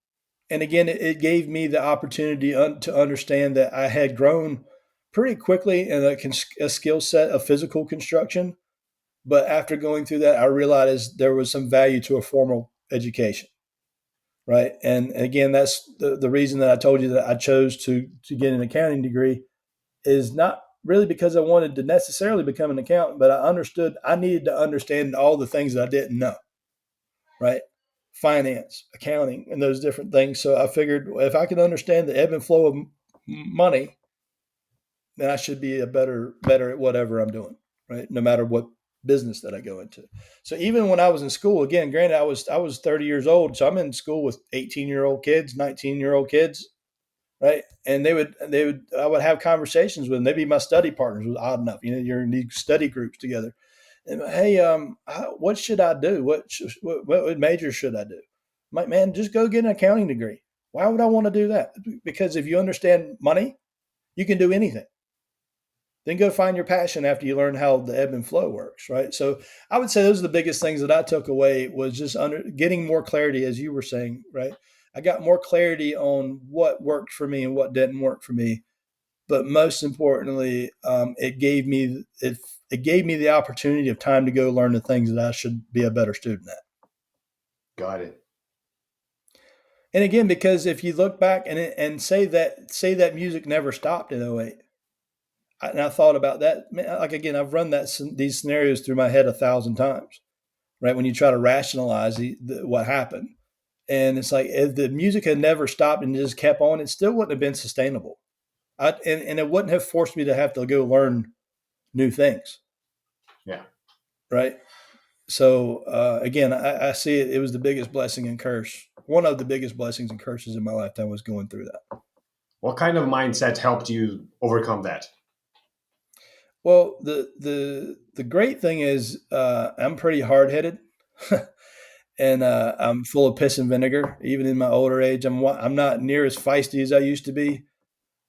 [SPEAKER 1] and again, it gave me the opportunity to understand that I had grown pretty quickly in a skill set of physical construction. But after going through that, I realized there was some value to a formal education, right? And again, that's the reason that I told you that I chose to get an accounting degree is not really because I wanted to necessarily become an accountant, but I understood I needed to understand all the things that I didn't know, right? Finance, accounting, and those different things. So I figured if I could understand the ebb and flow of money, then I should be a better at whatever I'm doing, right? No matter what business that I go into. So even when I was in school, again, granted I was 30 years old, so I'm in school with 18-year-old kids, 19-year-old kids, right? And they would I would have conversations with them. They'd be my study partners. Was odd enough, you're in these study groups together. And hey, what should I do? What major should I do? I'm like, man, just go get an accounting degree. Why would I want to do that? Because if you understand money, you can do anything. Then go find your passion after you learn how the ebb and flow works, right? So I would say those are the biggest things that I took away was just getting more clarity, as you were saying, right? I got more clarity on what worked for me and what didn't work for me. But most importantly, it gave me the opportunity of time to go learn the things that I should be a better student at.
[SPEAKER 2] Got it.
[SPEAKER 1] And again, because if you look back and say that music never stopped in '08, and I thought about that. Like again, I've run these scenarios through my head 1,000 times. Right when you try to rationalize what happened, and it's like if the music had never stopped and just kept on, it still wouldn't have been sustainable. And it wouldn't have forced me to have to go learn new things,
[SPEAKER 2] Yeah.
[SPEAKER 1] right? So again, I see it. It was the biggest blessing and curse. One of the biggest blessings and curses in my lifetime was going through that.
[SPEAKER 2] What kind of mindset helped you overcome that?
[SPEAKER 1] Well, the great thing is I'm pretty hard headed, and I'm full of piss and vinegar. Even in my older age, I'm not near as feisty as I used to be,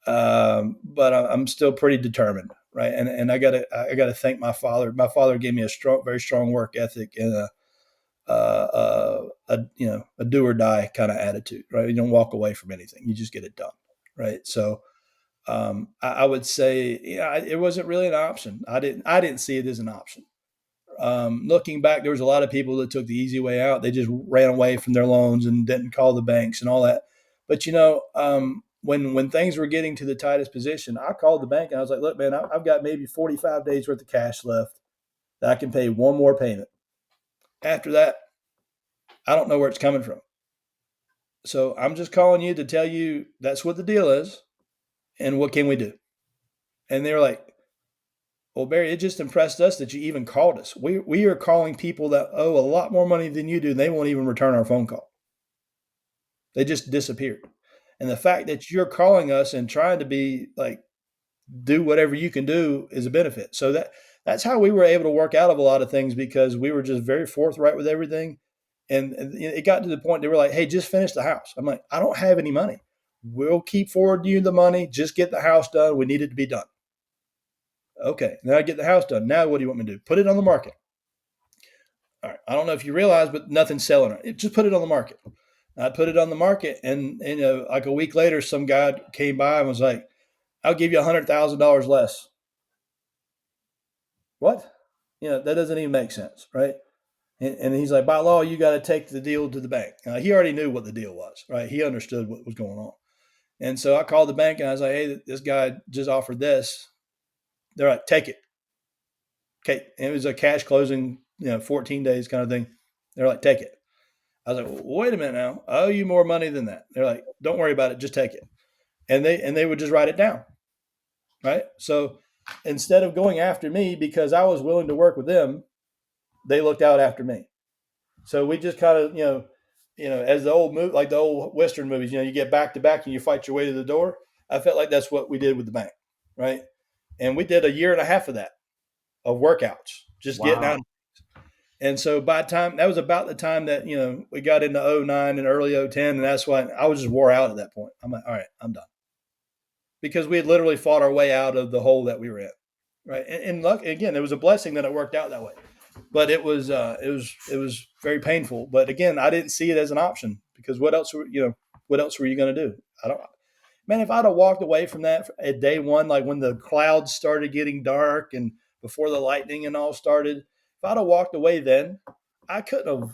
[SPEAKER 1] but I'm still pretty determined, right? And I gotta thank my father. My father gave me a strong, very strong work ethic and a do or die kind of attitude, right? You don't walk away from anything; you just get it done, right? So I would say, yeah, it wasn't really an option. I didn't see it as an option. Looking back, there was a lot of people that took the easy way out. They just ran away from their loans and didn't call the banks and all that. But when things were getting to the tightest position, I called the bank and I was like, "Look, man, I've got maybe 45 days worth of cash left that I can pay one more payment. After that, I don't know where it's coming from. So I'm just calling you to tell you that's what the deal is, and what can we do?" And they were like, "Well, Barry, it just impressed us that you even called us. We are calling people that owe a lot more money than you do, and they won't even return our phone call. They just disappeared. And the fact that you're calling us and trying to be like do whatever you can do is a benefit." So that's how we were able to work out of a lot of things because we were just very forthright with everything. And it got to the point they were like, "Hey, just finish the house." I'm like, "I don't have any money. We'll keep forwarding you the money. Just get the house done. We need it to be done." Okay, now I get the house done. Now what do you want me to do? Put it on the market. All right. I don't know if you realize, but nothing's selling it. Just put it on the market. I put it on the market, and like a week later, some guy came by and was like, "I'll give you $100,000 less." What? That doesn't even make sense, right? And he's like, "By law, you got to take the deal to the bank." He already knew what the deal was, right? He understood what was going on. And so I called the bank and I was like, "Hey, this guy just offered this." They're like, "Take it." Okay. And it was a cash closing, 14 days kind of thing. They're like, "Take it." I was like, "Well, wait a minute now. I owe you more money than that." They're like, "Don't worry about it. Just take it." And they would just write it down, right? So instead of going after me because I was willing to work with them, they looked out after me. So we just kind of, as the old movie, like the old Western movies, you get back to back and you fight your way to the door. I felt like that's what we did with the bank, right? And we did a year and a half of that, of workouts, just getting out.
[SPEAKER 2] Wow.
[SPEAKER 1] And so by the time that was about the time that we got into '09 and early '10, and that's why I was just wore out at that point. I'm like, all right, I'm done, because we had literally fought our way out of the hole that we were in, right? And luck again, it was a blessing that it worked out that way, but it was very painful. But again, I didn't see it as an option because what else were you going to do? I don't. Man, if I'd have walked away from that at day one, like when the clouds started getting dark and before the lightning and all started, if I'd have walked away then, I couldn't have.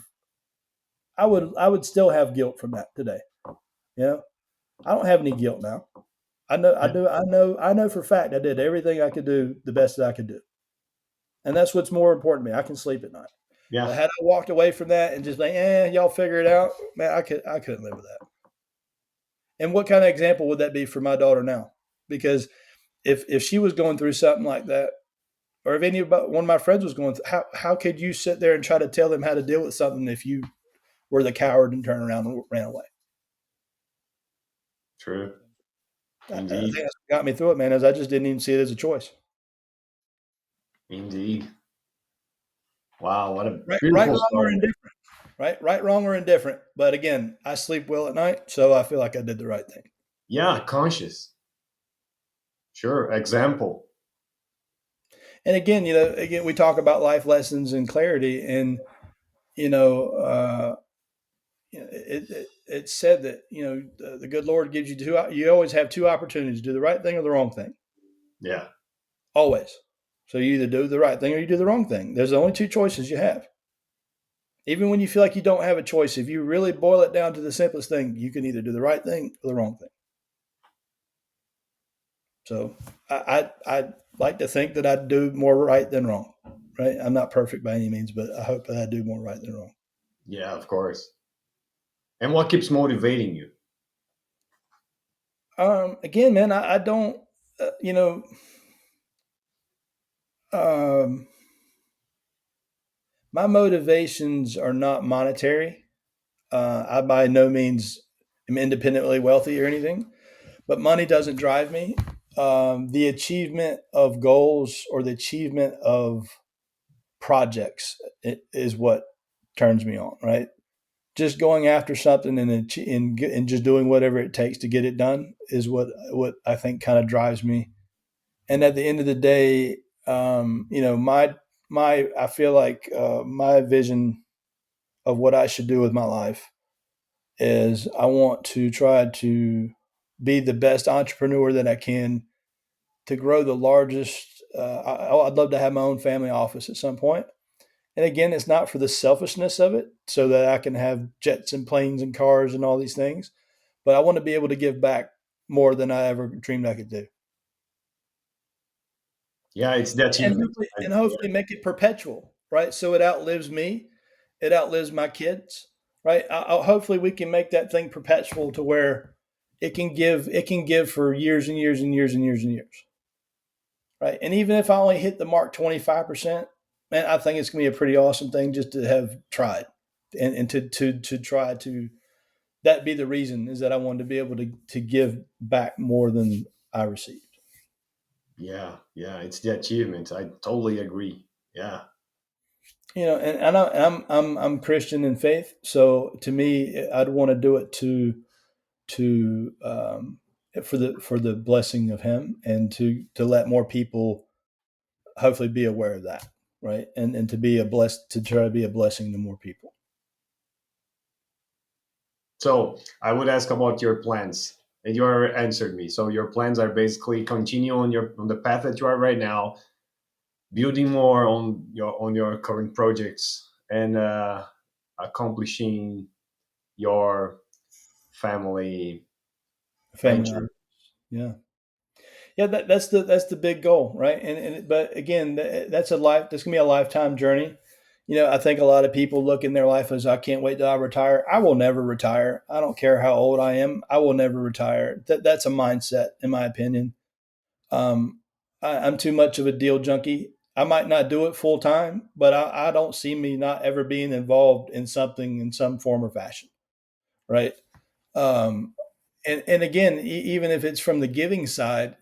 [SPEAKER 1] I would still have guilt from that today. You know, I don't have any guilt now. I know I do. I know for a fact I did everything I could do the best that I could do, and that's what's more important to me. I can sleep at night.
[SPEAKER 2] Yeah.
[SPEAKER 1] But had I walked away from that and just like, y'all figure it out, man, I couldn't live with that. And what kind of example would that be for my daughter now? Because if she was going through something like that, or if one of my friends was going through, how could you sit there and try to tell them how to deal with something if you were the coward and turned around and ran away?
[SPEAKER 2] True.
[SPEAKER 1] I think
[SPEAKER 2] Indeed.
[SPEAKER 1] that's what got me through it, man. Is I just didn't even see it as a choice.
[SPEAKER 2] Indeed. Wow. What a
[SPEAKER 1] Right,
[SPEAKER 2] beautiful
[SPEAKER 1] wrong, or
[SPEAKER 2] story.
[SPEAKER 1] indifferent. Right, wrong, or indifferent. But again, I sleep well at night, so I feel like I did the right thing.
[SPEAKER 2] Yeah. Conscious. Sure. Example.
[SPEAKER 1] And again, we talk about life lessons and clarity, and you know, uh, it's said that the good Lord gives you two. You always have two opportunities: to do the right thing or the wrong thing.
[SPEAKER 2] Yeah.
[SPEAKER 1] Always. So you either do the right thing or you do the wrong thing. There's only two choices you have. Even when you feel like you don't have a choice, if you really boil it down to the simplest thing, you can either do the right thing or the wrong thing. So I like to think that I do more right than wrong. Right? I'm not perfect by any means, but I hope that I do more right than wrong.
[SPEAKER 2] Yeah. Of course. And what keeps motivating you?
[SPEAKER 1] Again, man, I don't. Uh, you know, Um, my motivations are not monetary. I by no means am independently wealthy or anything, but money doesn't drive me. The achievement of goals or the achievement of projects is what turns me on, right? Just going after something and just doing whatever it takes to get it done is what I think kind of drives me. And at the end of the day, my I feel like my vision of what I should do with my life is I want to try to be the best entrepreneur that I can to grow the largest. I'd love to have my own family office at some point. And again, it's not for the selfishness of it, so that I can have jets and planes and cars and all these things, but I want to be able to give back more than I ever dreamed I could do,
[SPEAKER 2] Yeah, it's the
[SPEAKER 1] and
[SPEAKER 2] achievement.
[SPEAKER 1] hopefully make it perpetual, right? So it outlives me, it outlives my kids, right? Hopefully we can make that thing perpetual to where it can give for years and years and years and years and years, right? And even if I only hit the mark 25%, man, I think it's gonna be a pretty awesome thing just to have tried and to try to that be the reason is that I wanted to be able to give back more than I received.
[SPEAKER 2] Yeah, yeah, it's the achievement. I totally agree. Yeah.
[SPEAKER 1] And I'm Christian in faith, so to me, I'd want to do it to for the blessing of Him and to let more people hopefully be aware of that, right? And to try to be a blessing to more people.
[SPEAKER 2] So I would ask about your plans, and you already answered me. So your plans are basically continue on the path that you are right now, building more on your current projects, and accomplishing your family
[SPEAKER 1] Family,
[SPEAKER 2] venture.
[SPEAKER 1] yeah. Yeah, that's the big goal, right? And but again, that's gonna be a lifetime journey. I think a lot of people look in their life as I can't wait till I retire. I will never retire. I don't care how old I am. I will never retire. That's a mindset, in my opinion. I'm too much of a deal junkie. I might not do it full time, but I don't see me not ever being involved in something in some form or fashion, right? Um, and again, even if it's from the giving side,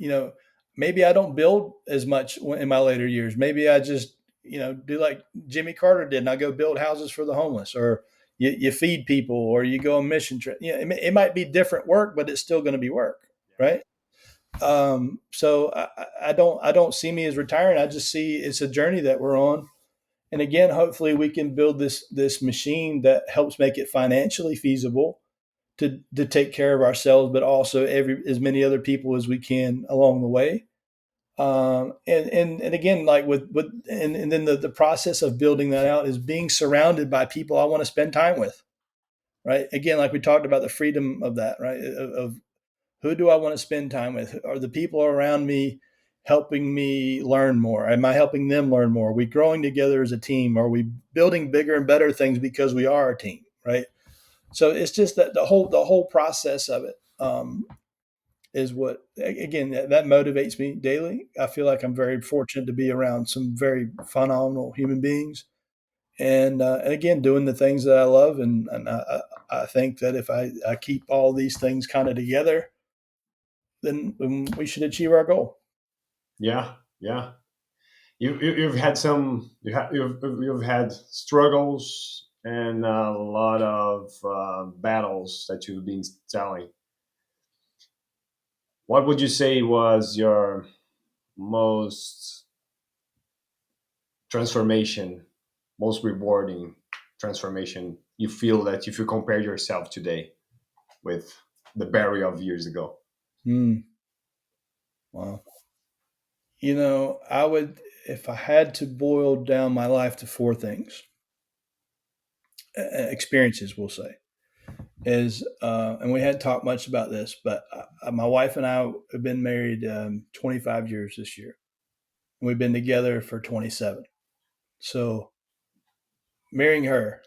[SPEAKER 1] maybe I don't build as much in my later years. Maybe I just, do like Jimmy Carter did, and I go build houses for the homeless, or you feed people, or you go on mission trip. It might be different work, but it's still going to be work, right? So I don't see me as retiring. I just see it's a journey that we're on. And again, hopefully we can build this machine that helps make it financially feasible to take care of ourselves, but also as many other people as we can along the way. And again, like and then the process of building that out is being surrounded by people I want to spend time with. Right. Again, like we talked about the freedom of that, right? Of who do I want to spend time with? Are the people around me helping me learn more? Am I helping them learn more? Are we growing together as a team? Are we building bigger and better things because we are a team? Right. So it's just that the whole process of it is what again that motivates me daily. I feel like I'm very fortunate to be around some very phenomenal human beings, and again doing the things that I love, and I think that if I keep all these things kind of together, then we should achieve our goal.
[SPEAKER 2] Yeah, yeah. You've had you've had struggles and a lot of battles that you've been telling. What would you say was your most transformation, most rewarding transformation you feel that if you compare yourself today with the Barry of years ago?
[SPEAKER 1] Hmm. Wow. I would, if I had to boil down my life to four things, experiences, we'll say, and we hadn't talked much about this, but my wife and I have been married 25 years this year. And we've been together for 27. So marrying her,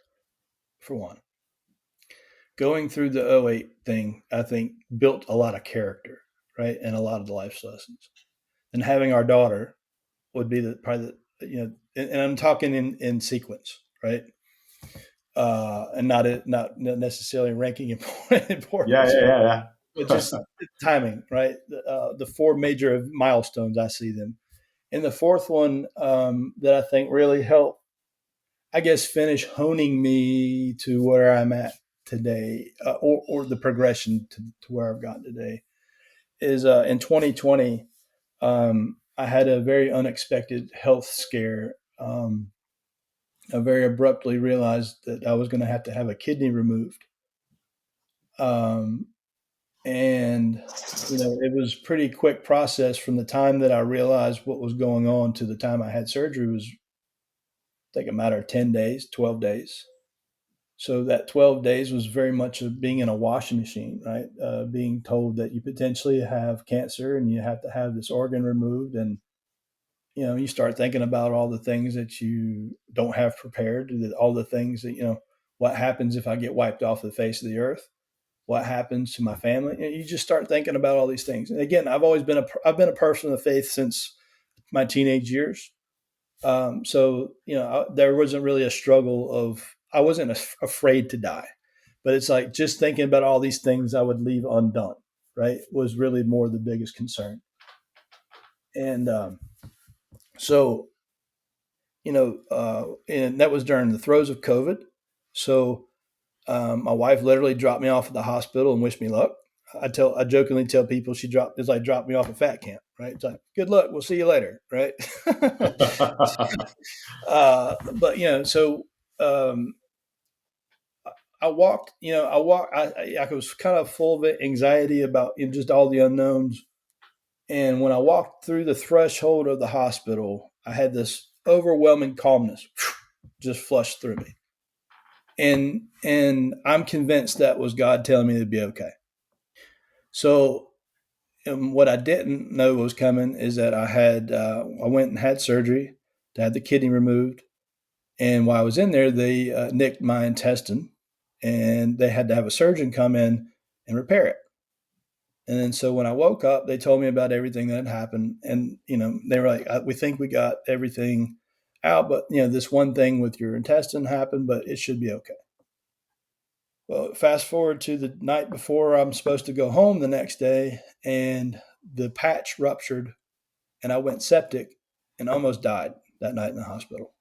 [SPEAKER 1] for one, going through the '08 thing, I think built a lot of character, right? And a lot of the life lessons. And having our daughter, would be the probably and I'm talking in sequence, right? And not necessarily ranking
[SPEAKER 2] Yeah,
[SPEAKER 1] importance,
[SPEAKER 2] yeah,
[SPEAKER 1] right?
[SPEAKER 2] yeah,
[SPEAKER 1] But just
[SPEAKER 2] yeah.
[SPEAKER 1] timing, right? The four major milestones I see them, and the fourth one that I think really helped, I guess, finish honing me to where I'm at today, or the progression to where I've gotten today, is in 2020. I had a very unexpected health scare. I very abruptly realized that I was going to have a kidney removed. Um, and it was a pretty quick process from the time that I realized what was going on to the time I had surgery. Was, I think, a matter of 10 days, 12 days. So that 12 days was very much of being in a washing machine, right? Being told that you potentially have cancer and you have to have this organ removed. And you start thinking about all the things that you don't have prepared, all the things that, what happens if I get wiped off the face of the earth? What happens to my family? You just start thinking about all these things. And again, I've been a person of faith since my teenage years. So there wasn't really a struggle of, I wasn't afraid to die, but it's like just thinking about all these things I would leave undone, right? Was really more the biggest concern. And so and that was during the throes of COVID. So my wife literally dropped me off at the hospital and wished me luck. I jokingly tell people it's like dropped me off at fat camp, right? It's like, good luck, we'll see you later, right? But so um, I was kind of full of anxiety about just all the unknowns. And when I walked through the threshold of the hospital, I had this overwhelming calmness just flushed through me. And I'm convinced that was God telling me to be okay. So what I didn't know was coming is that I went and had surgery to have the kidney removed, and while I was in there, they nicked my intestine, and they had to have a surgeon come in and repair it. And then so when I woke up, they told me about everything that had happened, and they were like, "We think we got everything out, but this one thing with your intestine happened, but it should be okay." Well, fast forward to the night before I'm supposed to go home the next day, and the patch ruptured, and I went septic and almost died that night in the hospital.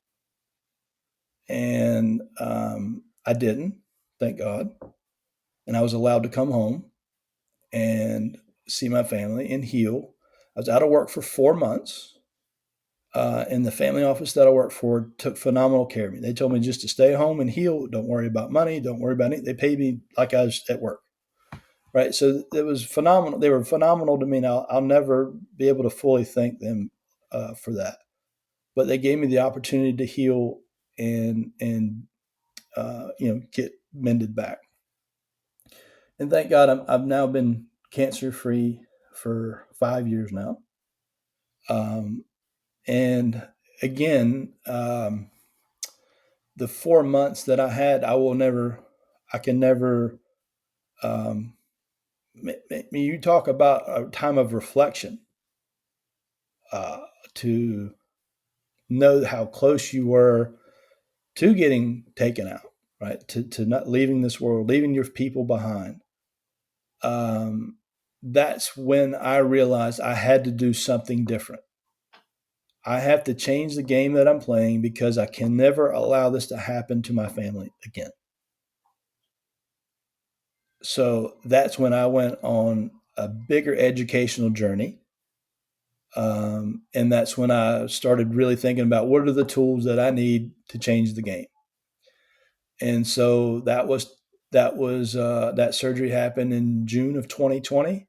[SPEAKER 1] And I didn't, thank God. And I was allowed to come home and see my family and heal. I was out of work for 4 months. And the family office that I worked for took phenomenal care of me. They told me just to stay home and heal. Don't worry about money. Don't worry about anything. They paid me like I was at work. Right. So it was phenomenal. They were phenomenal to me. Now I'll never be able to fully thank them for that, but they gave me the opportunity to heal and get mended back. And thank God I've now been cancer free for 5 years now. Um, and again, the 4 months that I had, I can never. Um, you talk about a time of reflection, uh, to know how close you were to getting taken out, right? To not leaving this world, leaving your people behind. Um, that's when I realized I had to do something different. I have to change the game that I'm playing because I can never allow this to happen to my family again. So that's when I went on a bigger educational journey. And that's when I started really thinking about what are the tools that I need to change the game. And so that surgery happened in June of 2020,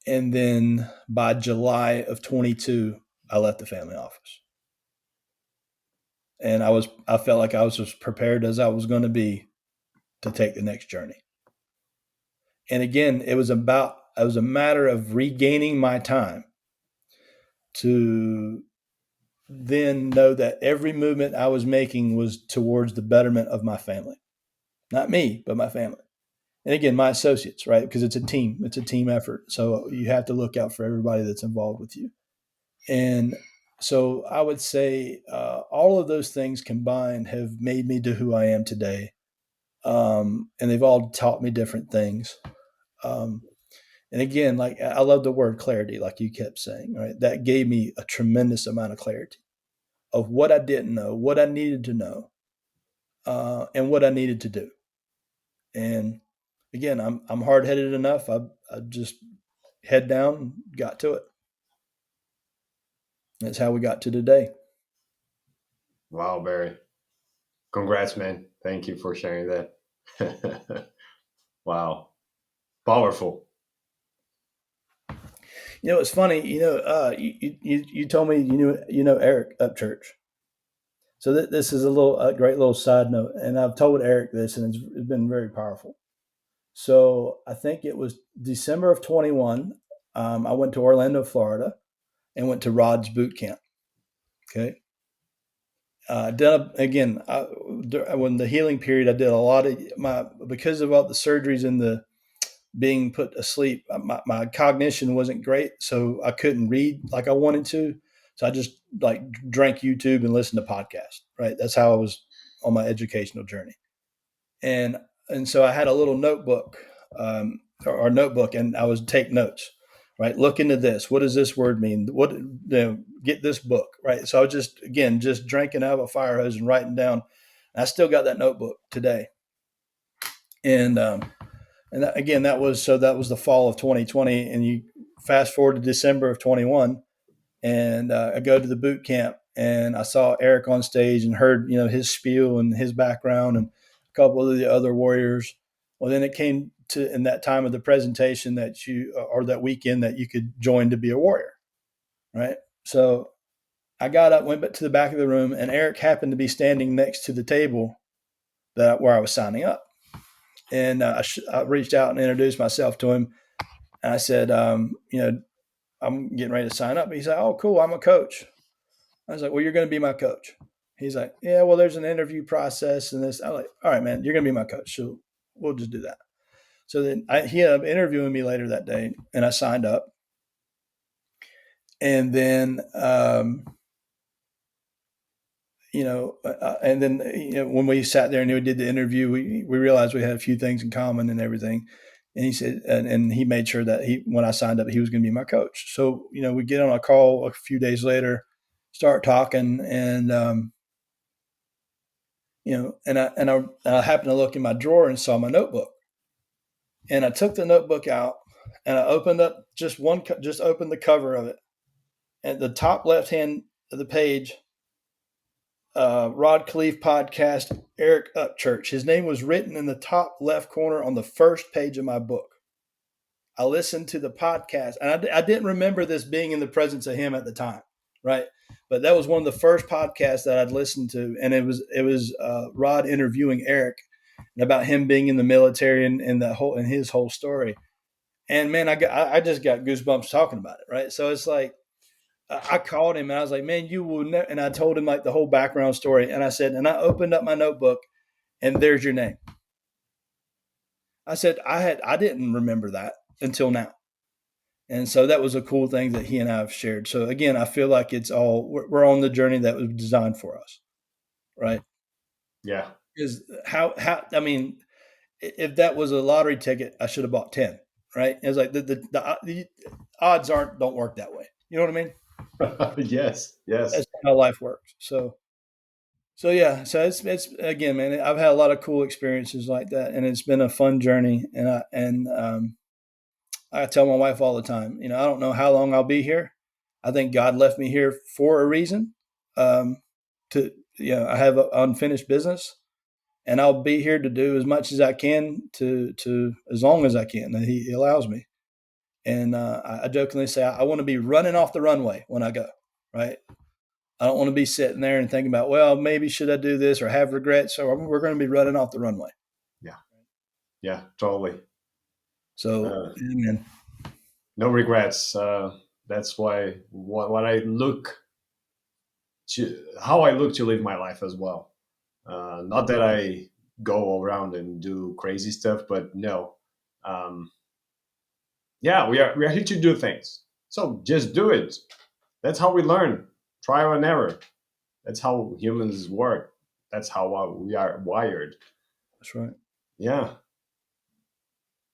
[SPEAKER 1] and then by July of 22, I left the family office, and I felt like I was as prepared as I was going to be to take the next journey. And again, it was a matter of regaining my time to then know that every movement I was making was towards the betterment of my family, not me, but my family. And again, my associates, right? Because it's a team effort. So you have to look out for everybody that's involved with you. And So I would say all of those things combined have made me to who I am today. And they've all taught me different things. Um, and again, like I love the word clarity, like you kept saying, right? That gave me a tremendous amount of clarity of what I didn't know, what I needed to know, and what I needed to do. And again, I'm hard headed enough. I just head down, got to it. That's how we got to today.
[SPEAKER 2] Wow, Barry. Congrats, man. Thank you for sharing that. Wow. Powerful.
[SPEAKER 1] It's funny. You told me you know Eric Upchurch. So this is a great little side note, and I've told Eric this, and it's been very powerful. So I think it was December of 21. I went to Orlando, Florida, and went to Rod's boot camp. Okay. Again, when the healing period, I did a lot of my because of all the surgeries and the being put asleep. My cognition wasn't great, so I couldn't read like I wanted to. So I just like drank YouTube and listened to podcasts. Right, that's how I was on my educational journey. And so I had a little notebook, or notebook, and I was take notes. Right, look into this. What does this word mean? Get this book. Right. So I was just drinking out of a fire hose and writing down. I still got that notebook today. And again, that was the fall of 2020, and you fast forward to December of 21, and I go to the boot camp, and I saw Eric on stage and heard his spiel and his background and a couple of the other warriors. Well, then it came to in that time of the presentation that you or that weekend that you could join to be a warrior, right? So I got up, went back to the back of the room, and Eric happened to be standing next to the table where I was signing up. And I reached out and introduced myself to him. And I said, I'm getting ready to sign up. He said, "Oh, cool. I'm a coach." I was like, "Well, you're going to be my coach." He's like, "Yeah, well, there's an interview process and this." I'm like, "All right, man, you're going to be my coach. So we'll just do that." So then he ended up interviewing me later that day, and I signed up. And then, when we sat there and we did the interview, we realized we had a few things in common and everything. And he said, and he made sure that when I signed up, he was going to be my coach. So, we get on a call a few days later, start talking, and, I happened to look in my drawer and saw my notebook. And I took the notebook out and I opened up just opened the cover of it. At the top left hand of the page, Rod Khleif podcast, Eric Upchurch. His name was written in the top left corner on the first page of my book. I listened to the podcast, and I didn't remember this being in the presence of him at the time, right? But that was one of the first podcasts that I'd listened to, and it was Rod interviewing Eric and about him being in the military and his whole story. And man, I just got goosebumps talking about it, right? So it's like I called him and I was like, "Man, you will never." And I told him like the whole background story, and I said, and I opened up my notebook, and there's your name. I said I didn't remember that until now. And so that was a cool thing that he and I have shared. So again, I feel like we're on the journey that was designed for us, right?
[SPEAKER 2] Yeah.
[SPEAKER 1] Because how I mean, if that was a lottery ticket, I should have bought 10, right? It's like the odds don't work that way. You know what I mean?
[SPEAKER 2] Yes. Yes.
[SPEAKER 1] That's how life works. So yeah, so it's again, man. I've had a lot of cool experiences like that, and it's been a fun journey. I tell my wife all the time, I don't know how long I'll be here. I think God left me here for a reason. Um, I have an unfinished business, and I'll be here to do as much as I can to as long as I can that He allows me. And I jokingly say I want to be running off the runway when I go. Right? I don't want to be sitting there and thinking about, well, maybe should I do this or have regrets. So we're going to be running off the runway.
[SPEAKER 2] Yeah. Yeah. Totally.
[SPEAKER 1] So,
[SPEAKER 2] Uh,
[SPEAKER 1] amen.
[SPEAKER 2] no regrets. That's why what I look how I look to live my life as well. Not that I go around and do crazy stuff, but no. Um, yeah, we are here to do things. So just do it. That's how we learn. trial and error. That's how humans work. That's how we are wired.
[SPEAKER 1] That's right.
[SPEAKER 2] Yeah,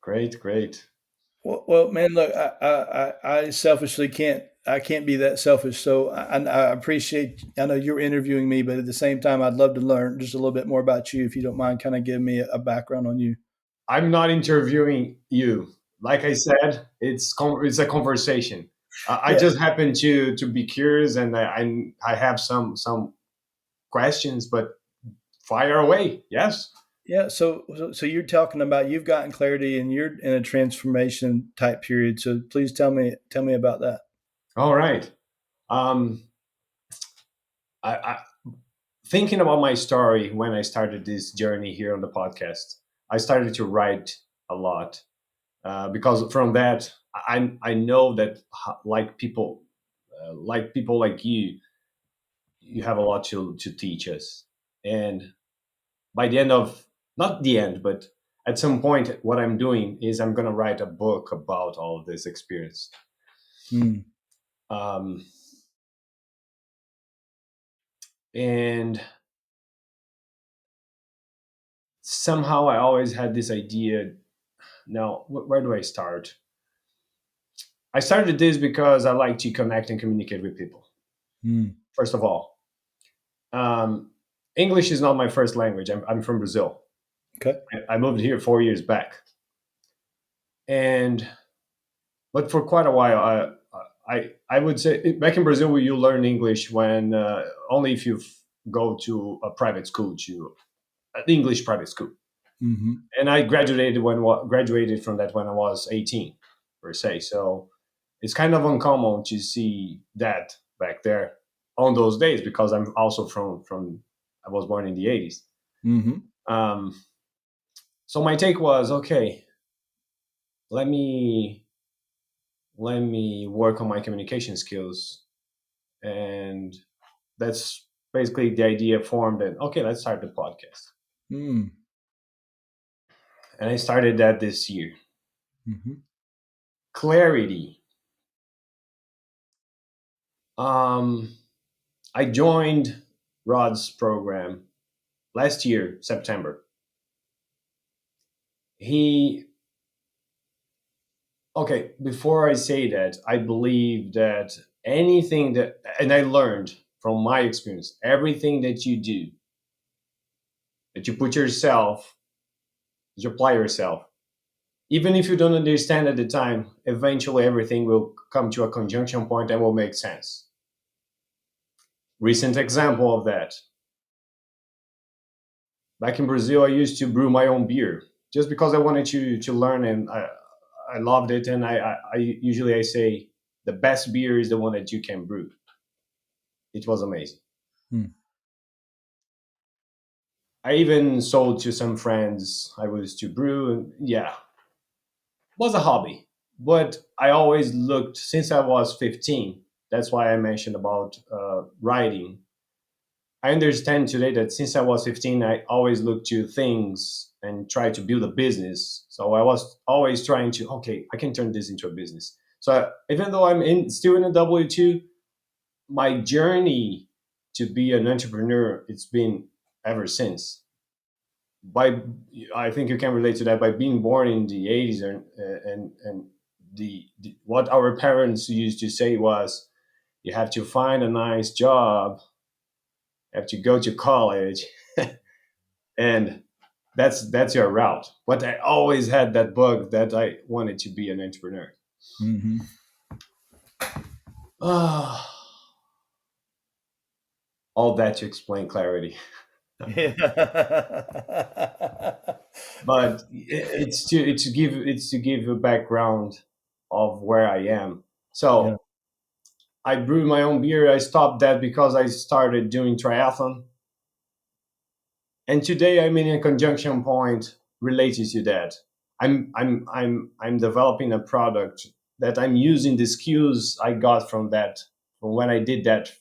[SPEAKER 2] great, great.
[SPEAKER 1] Well, man, look, I selfishly can't. I can't be that selfish. So I appreciate. I know you're interviewing me, but at the same time, I'd love to learn just a little bit more about you, if you don't mind, kind of giving me a background on you.
[SPEAKER 2] I'm not interviewing you. Like I said, it's a conversation. I
[SPEAKER 1] Yeah,
[SPEAKER 2] just happen to be curious, and I have some questions, but fire away. Yes.
[SPEAKER 1] yeah. So you're talking about you've gotten clarity and you're in a transformation type period. So please tell me about that.
[SPEAKER 2] All right. Um, I thinking about my story when I started this journey here on the podcast. I started to write a lot because from that I know that like people like you have a lot to teach us. And by the end of, not the end, but at some point, what I'm doing is I'm going to write a book about all of this experience.
[SPEAKER 1] Hmm.
[SPEAKER 2] Um, and somehow I always had this idea. Now, where do I start? I started this because I like to connect and communicate with people.
[SPEAKER 1] Hmm.
[SPEAKER 2] First of all, um, English is not my first language. I'm from Brazil.
[SPEAKER 1] Okay.
[SPEAKER 2] I moved here 4 years back, and but for quite a while, I would say back in Brazil, you learn English when only if you go to a private school, to an English private school.
[SPEAKER 1] Hmm.
[SPEAKER 2] And I graduated from that when I was 18, per se. So it's kind of uncommon to see that back there on those days, because I'm also from I was born in the 80s.
[SPEAKER 1] Hmm.
[SPEAKER 2] Um, so my take was, okay, let me let me work on my communication skills. And that's basically the idea formed. And okay, let's start the podcast.
[SPEAKER 1] Hmm.
[SPEAKER 2] And I started that this year.
[SPEAKER 1] Hmm.
[SPEAKER 2] Clarity. Um, I joined Rod's program last year, September. He, okay, before I say that, I believe that anything that, and I learned from my experience, everything that you do, that you put yourself, you apply yourself, even if you don't understand at the time, eventually everything will come to a conjunction point and will make sense. Recent example of that. Back in Brazil, I used to brew my own beer just because I wanted to learn, and I loved it. And I usually I say the best beer is the one that you can brew. It was amazing.
[SPEAKER 1] Hmm.
[SPEAKER 2] I even sold to some friends I was to brew, and yeah, it was a hobby. But I always looked since I was 15. That's why I mentioned about writing. I understand today that since I was 15, I always looked to things and try to build a business. So I was always trying to, okay, I can turn this into a business. So even though still in a W-2, my journey to be an entrepreneur, it's been ever since. By I think you can relate to that, by being born in the 80s, and the what our parents used to say was, you have to find a nice job, you have to go to college, and that's your route. But I always had that bug that I wanted to be an entrepreneur.
[SPEAKER 1] Hmm.
[SPEAKER 2] Ah, all that to explain clarity.
[SPEAKER 1] Yeah.
[SPEAKER 2] But it's to give a background of where I am.
[SPEAKER 1] Yeah.
[SPEAKER 2] So I brew my own beer. I stopped that because I started doing triathlon, and today I'm in a conjunction point related to that. I'm developing a product that I'm using the skills I got from that, from when I did that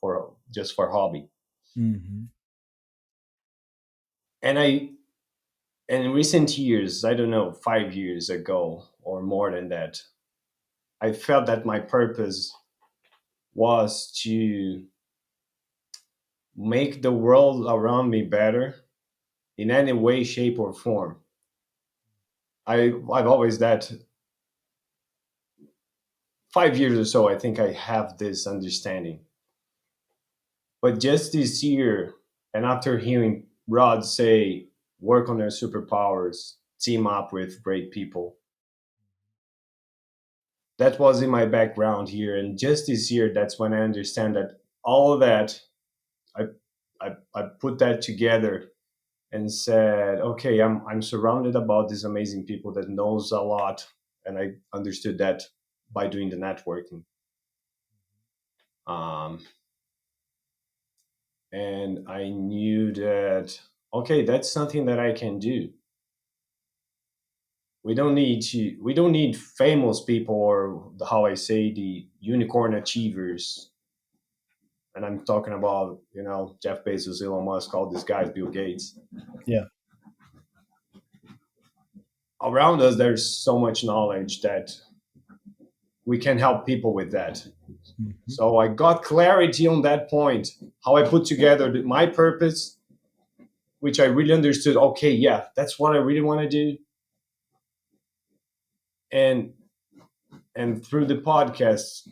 [SPEAKER 2] for just for hobby.
[SPEAKER 1] Hmm.
[SPEAKER 2] And in recent years, I don't know, 5 years ago or more than that, I felt that my purpose was to make the world around me better in any way, shape, or form. I've always that 5 years or so. I think I have this understanding. But just this year, and after hearing Rod say, work on their superpowers, team up with great people, that was in my background here. And just this year, that's when I understand that all of that, I, I put that together and said, okay, I'm surrounded about these amazing people that knows a lot. And I understood that by doing the networking. Um, and I knew that, okay, that's something that I can do. We don't need famous people, or how I say, the unicorn achievers. And I'm talking about, Jeff Bezos, Elon Musk, all these guys, Bill Gates.
[SPEAKER 1] Yeah.
[SPEAKER 2] Around us, there's so much knowledge that we can help people with that.
[SPEAKER 1] Mhm.
[SPEAKER 2] So I got clarity on that point, how I put together my purpose, which I really understood. Okay, yeah, that's what I really want to do. And through the podcast,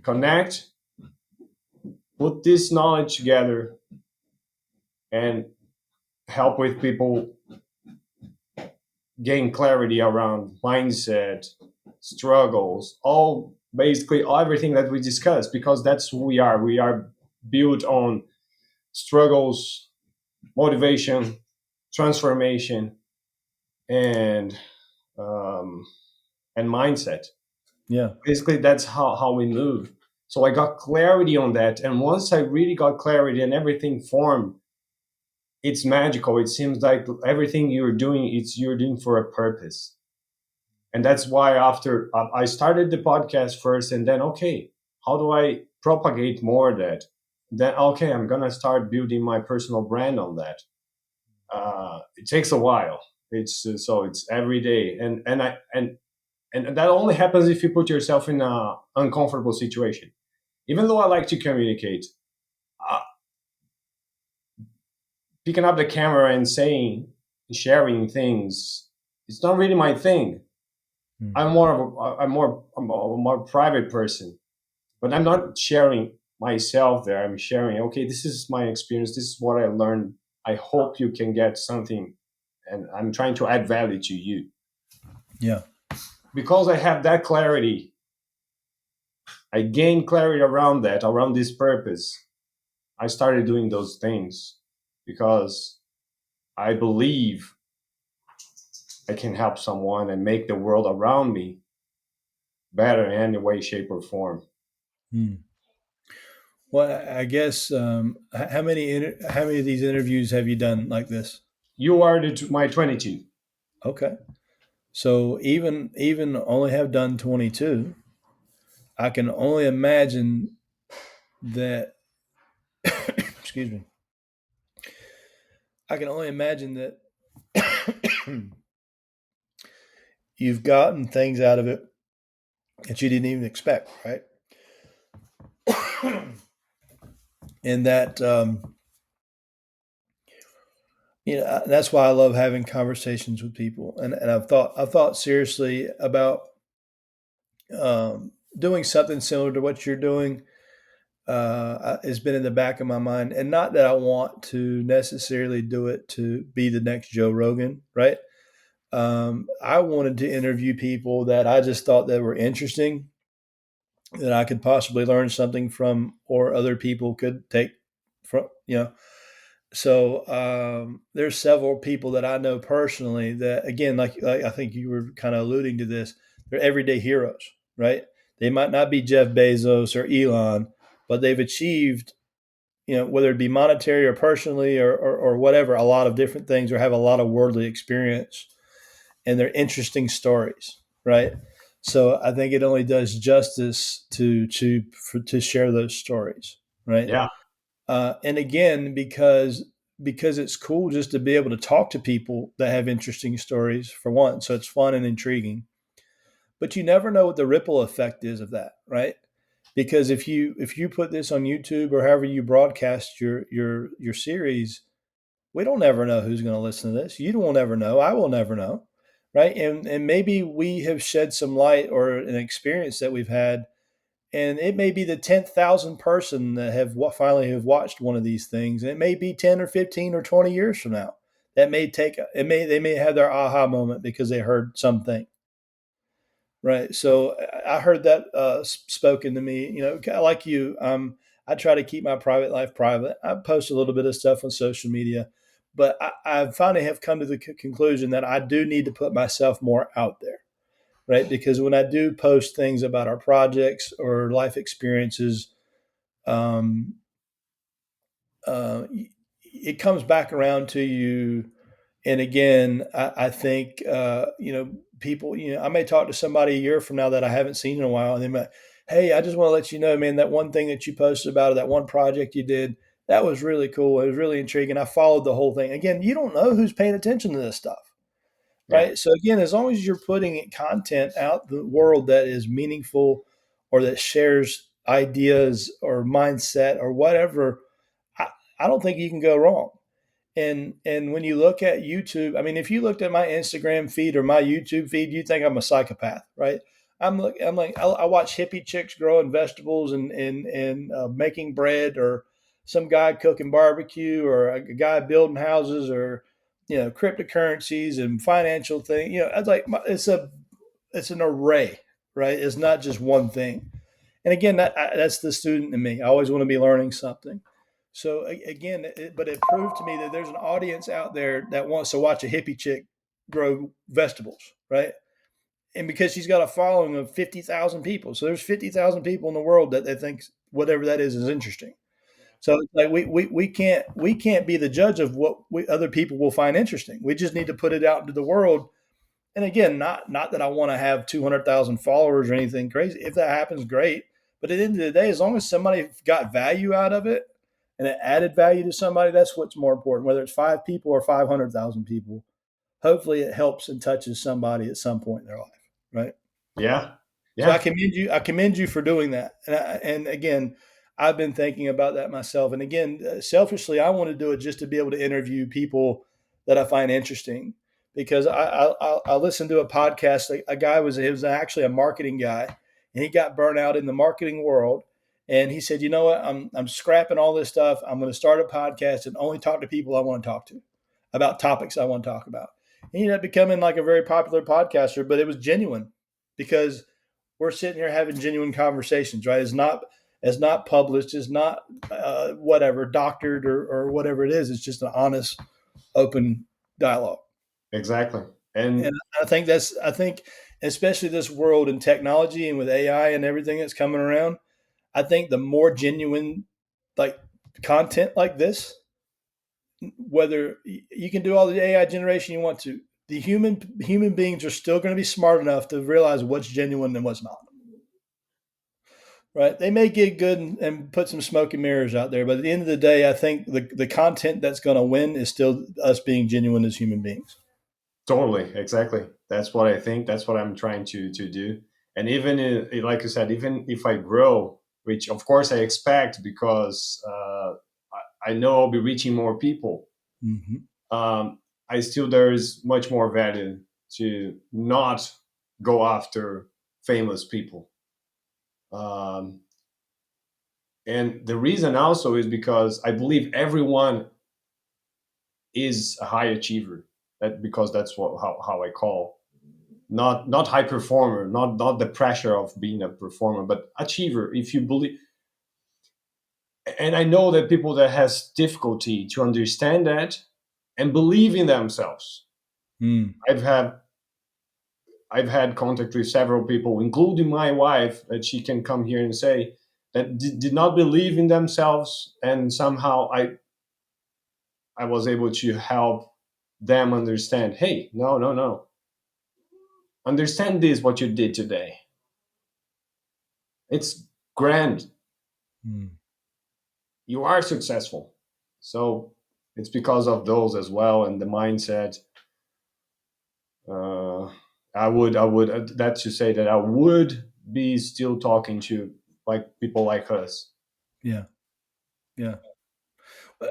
[SPEAKER 2] connect, put this knowledge together, and help with people gain clarity around mindset, struggles, all basically everything that we discussed, because that's who we are. We are built on struggles, motivation, transformation, and um, mindset.
[SPEAKER 1] Yeah.
[SPEAKER 2] Basically, that's how we move. So I got clarity on that, and once I really got clarity and everything formed, it's magical. It seems like everything you're doing for a purpose. And that's why after I started the podcast first, and then, okay, how do I propagate more of that? Then, okay, I'm gonna start building my personal brand on that. It takes a while. It's every day, and that only happens if you put yourself in a uncomfortable situation. Even though I like to communicate, uh, picking up the camera and sharing things, it's not really my thing.
[SPEAKER 1] Mm.
[SPEAKER 2] I'm a more private person, but I'm not sharing myself there. I'm sharing, okay, this is my experience. This is what I learned. I hope you can get something, and I'm trying to add value to you.
[SPEAKER 1] Yeah.
[SPEAKER 2] Because I have that clarity, I gained clarity around that, around this purpose. I started doing those things because I believe I can help someone and make the world around me better in any way, shape, or form.
[SPEAKER 1] Mm. Well, I guess how many of these interviews have you done like this?
[SPEAKER 2] You are my 22.
[SPEAKER 1] Okay. So even only have done 22, I can only imagine that excuse me. I can only imagine that you've gotten things out of it that you didn't even expect, right? And that that's why I love having conversations with people. And I've thought seriously about doing something similar to what you're doing. Has been in the back of my mind, and not that I want to necessarily do it to be the next Joe Rogan, right? I wanted to interview people that I just thought that were interesting, that I could possibly learn something from, or other people could take from. So there's several people that I know personally that, again, like I think you were kind of alluding to this, they're everyday heroes, right? They might not be Jeff Bezos or Elon, but they've achieved, whether it be monetary or personally or whatever, a lot of different things, or have a lot of worldly experience, and they're interesting stories, right? So I think it only does justice to share those stories, right?
[SPEAKER 2] Yeah,
[SPEAKER 1] And again, because it's cool just to be able to talk to people that have interesting stories, for one, so it's fun and intriguing. But you never know what the ripple effect is of that, right? because if you put this on YouTube or however you broadcast your series, we don't ever know who's going to listen to this. You won't ever know. I will never know, right? And maybe we have shed some light or an experience that we've had, and it may be the 10,000 person that finally have watched one of these things. And it may be 10 or 15 or 20 years from now. That may take it. They may have their aha moment because they heard something. Right. So I heard that spoken to me. Like you, I try to keep my private life private. I post a little bit of stuff on social media, but I finally have come to the conclusion that I do need to put myself more out there. Right. Because when I do post things about our projects or life experiences, um, uh, it comes back around to you. And again, I think people. I may talk to somebody a year from now that I haven't seen in a while, and they might, hey, I just want to let you know, man, that one thing that you posted about it, that one project you did, that was really cool. It was really intriguing. I followed the whole thing. Again, you don't know who's paying attention to this stuff,
[SPEAKER 2] Yeah.
[SPEAKER 1] right? So again, as long as you're putting content out the world that is meaningful or that shares ideas or mindset or whatever, I, I don't think you can go wrong. And when you look at YouTube, I mean, if you looked at my Instagram feed or my YouTube feed, you think I'm a psychopath, right? I'm like I watch hippie chicks growing vegetables and making bread, or some guy cooking barbecue, or a guy building houses, or cryptocurrencies and financial thing. It's like it's an array, right? It's not just one thing. And again, that's the student in me. I always want to be learning something. So again, but it proved to me that there's an audience out there that wants to watch a hippie chick grow vegetables, right? And because she's got a following of 50,000 people, so there's 50,000 people in the world that they think whatever that is interesting. So it's like we can't be the judge of what other people will find interesting. We just need to put it out into the world. And again, not that I want to have 200,000 followers or anything crazy. If that happens, great. But at the end of the day, as long as somebody got value out of it and it added value to somebody, that's what's more important. Whether it's 5 people or 500,000 people, hopefully it helps and touches somebody at some point in their life, right?
[SPEAKER 2] Yeah.
[SPEAKER 1] So I
[SPEAKER 2] Yeah.
[SPEAKER 1] commend you. I commend you for doing that. And again, I've been thinking about that myself. And again, selfishly, I want to do it just to be able to interview people that I find interesting. Because I listened to a podcast. A guy was actually a marketing guy, and he got burnt out in the marketing world. And he said, "You know what? I'm scrapping all this stuff. I'm going to start a podcast and only talk to people I want to talk to about topics I want to talk about." He ended up becoming like a very popular podcaster, but it was genuine because we're sitting here having genuine conversations, right? It's not published, it's not whatever doctored or whatever it is. It's just an honest, open dialogue.
[SPEAKER 2] Exactly.
[SPEAKER 1] And
[SPEAKER 2] And
[SPEAKER 1] I think especially this world and technology and with AI and everything that's coming around, I think the more genuine like content like this, whether you can do all the AI generation you want to, the human beings are still going to be smart enough to realize what's genuine and what's not. Right? They may get good and put some smoke and mirrors out there, but at the end of the day, I think the content that's going to win is still us being genuine as human beings.
[SPEAKER 2] totally, exactly. That's what I think. That's what I'm trying to do. And even like you said, even if I grow, which of course I expect because I know I'll be reaching more people.
[SPEAKER 1] Mm-hmm.
[SPEAKER 2] I still there is much more value to not go after famous people. Um, and the reason also is because I believe everyone is a high achiever. That because that's how I call not high performer, not the pressure of being a performer, but achiever. If you believe, and I know that people that has difficulty to understand that and believe in themselves.
[SPEAKER 1] Mm.
[SPEAKER 2] I've had I've had contact with several people, including my wife, that she can come here and say that did not believe in themselves, and somehow I was able to help them understand. Hey, no, no, no. Understand this what you did today. It's grand.
[SPEAKER 1] Mm.
[SPEAKER 2] You are successful. So it's because of those as well and the mindset. Uh, I would that's to say that I would be still talking to. like people like us.
[SPEAKER 1] Yeah. Yeah.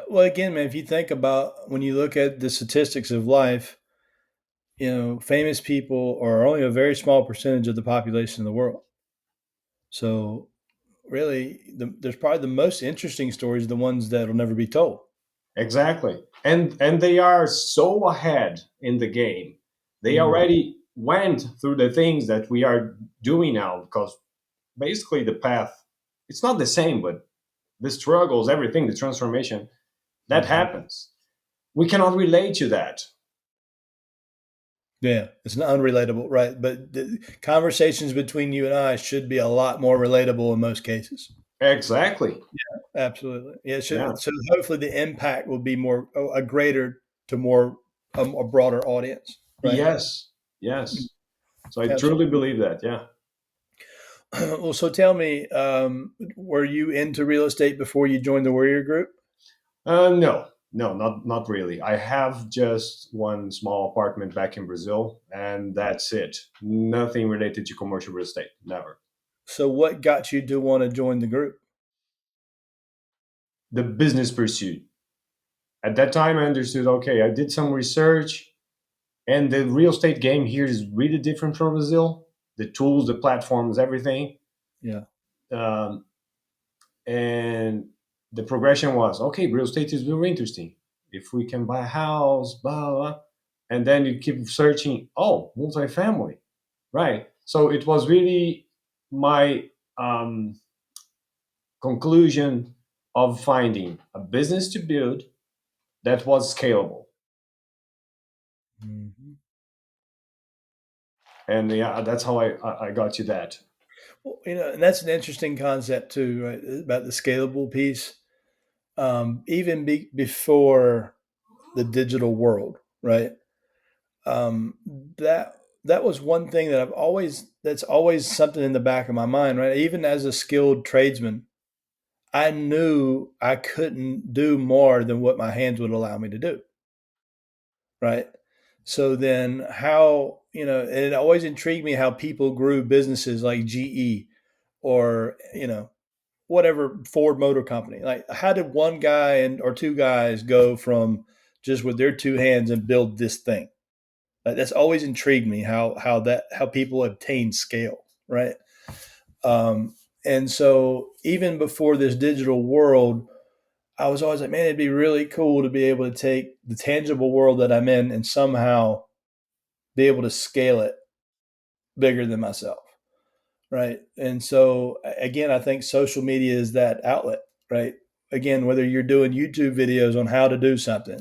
[SPEAKER 1] Well, again, man, if you think about when you look at the statistics of life, famous people are only a very small percentage of the population of the world. So, really, there's probably the most interesting stories, the ones that'll never be told.
[SPEAKER 2] Exactly. And they are so ahead in the game. They
[SPEAKER 1] Mm,
[SPEAKER 2] already went through the things that we are doing now, because basically the path, it's not the same, but the struggles, everything, the transformation that
[SPEAKER 1] hmm
[SPEAKER 2] happens. We cannot relate to that.
[SPEAKER 1] Yeah, it's not unrelatable, right? But the conversations between you and I should be a lot more relatable in most cases.
[SPEAKER 2] Exactly.
[SPEAKER 1] Absolutely. Yeah.
[SPEAKER 2] Yeah.
[SPEAKER 1] So hopefully the impact will be more a greater to more a broader audience, right?
[SPEAKER 2] Yes. Yes. So I truly
[SPEAKER 1] Absolutely.
[SPEAKER 2] believe that. Yeah.
[SPEAKER 1] Well, so tell me, were you into real estate before you joined the Warrior Group?
[SPEAKER 2] No, no, not really. I have just one small apartment back in Brazil, and that's it. Nothing related to commercial real estate. Never.
[SPEAKER 1] So what got you to want to join the group?
[SPEAKER 2] The business pursuit. At that time, I understood. Okay, I did some research, and the real estate game here is really different from Brazil. The tools, the platforms, everything.
[SPEAKER 1] Yeah.
[SPEAKER 2] Um, and the progression was okay. Real estate is very interesting. If we can buy a house, blah blah, blah. And then you keep searching. Oh, multifamily, right? So it was really my conclusion of finding a business to build that was scalable.
[SPEAKER 1] hmm
[SPEAKER 2] And yeah, that's how I got to that.
[SPEAKER 1] Well, and that's an interesting concept too, right? About the scalable piece. Even before the digital world, right? Um, that that was one thing that that's always something in the back of my mind, right? Even as a skilled tradesman, I knew I couldn't do more than what my hands would allow me to do, right? So then how, and it always intrigued me how people grew businesses like GE or, whatever Ford Motor Company. Like how did one guy or two guys go from just with their two hands and build this thing? Like, that's always intrigued me how people obtain scale, right? Um, and so even before this digital world, I was always like, man, it'd be really cool to be able to take the tangible world that I'm in and somehow be able to scale it bigger than myself. Right. And so, again, I think social media is that outlet, right? Again, whether you're doing YouTube videos on how to do something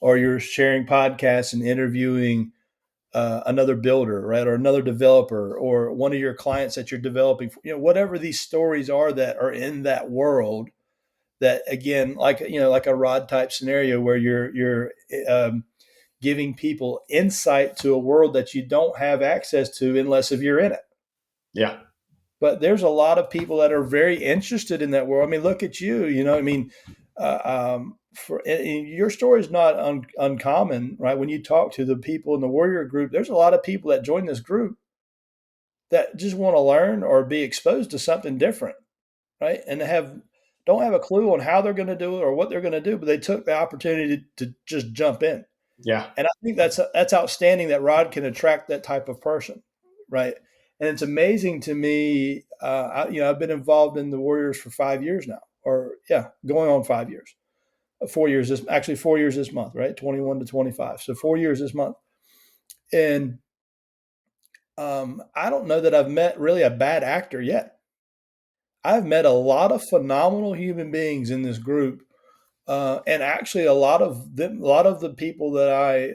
[SPEAKER 1] or you're sharing podcasts and interviewing another builder, right? Or another developer or one of your clients that you're developing, whatever these stories are that are in that world that, again, like a Rod type scenario where you're giving people insight to a world that you don't have access to unless if you're in it.
[SPEAKER 2] Yeah.
[SPEAKER 1] But there's a lot of people that are very interested in that world. I mean, look at you. I mean, your story is not uncommon, right? When you talk to the people in the warrior group, there's a lot of people that join this group that just want to learn or be exposed to something different, right? And they don't have a clue on how they're going to do it or what they're going to do, but they took the opportunity to just jump in.
[SPEAKER 2] Yeah.
[SPEAKER 1] And I think that's outstanding that Rod can attract that type of person, right? And it's amazing to me. I've been involved in the Warriors for 5 years now, or yeah, going on 5 years. 4 years this actually 4 years this month, right? 21 to 25. So 4 years this month, and I don't know that I've met really a bad actor yet. I've met a lot of phenomenal human beings in this group. And actually, a lot of the people that I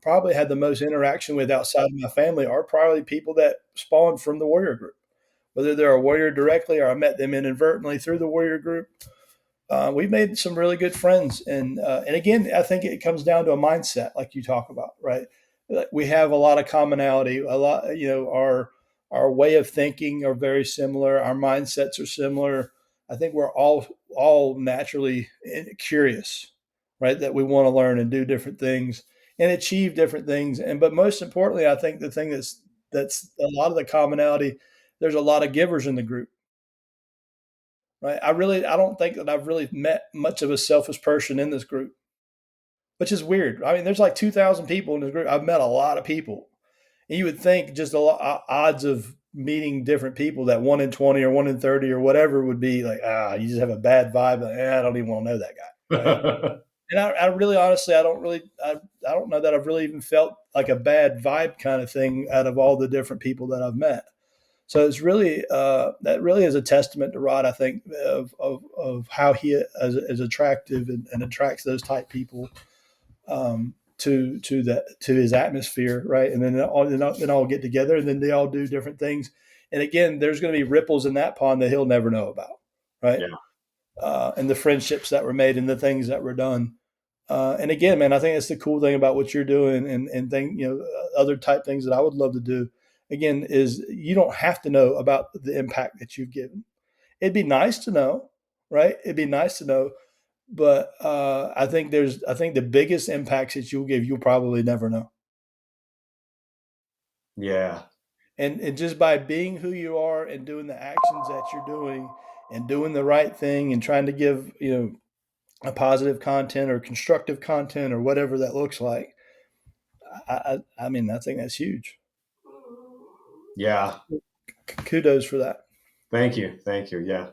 [SPEAKER 1] probably had the most interaction with outside of my family are probably people that spawned from the warrior group, whether they're a warrior directly or I met them inadvertently through the warrior group. We've made some really good friends, and again, I think it comes down to a mindset, like you talk about, right? Like, we have a lot of commonality. A lot, our way of thinking are very similar. Our mindsets are similar. I think we're all naturally curious, right? That we want to learn and do different things and achieve different things. And but most importantly, I think the thing that's a lot of the commonality. There's a lot of givers in the group, right? I don't think that I've really met much of a selfish person in this group, which is weird. I mean, there's like 2,000 people in this group. I've met a lot of people. And you would think just a lot, odds of meeting different people that 1 in 20 or 1 in 30 or whatever would be like, you just have a bad vibe. Like, I don't even want to know that guy. Right. And I really, honestly, I don't know that I've really even felt like a bad vibe kind of thing out of all the different people that I've met. So it's really that really is a testament to Rod, I think, of how he is attractive and attracts those type people to his atmosphere, right? And then then all get together, and then they all do different things. And again, there's going to be ripples in that pond that he'll never know about, right?
[SPEAKER 2] Yeah.
[SPEAKER 1] And the friendships that were made and the things that were done. And again, man, I think that's the cool thing about what you're doing, and other type things that I would love to do. Again, is you don't have to know about the impact that you've given. It'd be nice to know, right? It'd be nice to know, but I think the biggest impacts that you'll give, you'll probably never know.
[SPEAKER 2] Yeah.
[SPEAKER 1] And just by being who you are and doing the actions that you're doing and doing the right thing and trying to give a positive content or constructive content or whatever that looks like, I mean, I think that's huge.
[SPEAKER 2] Yeah.
[SPEAKER 1] Kudos for that.
[SPEAKER 2] Thank you. Thank you. Yeah.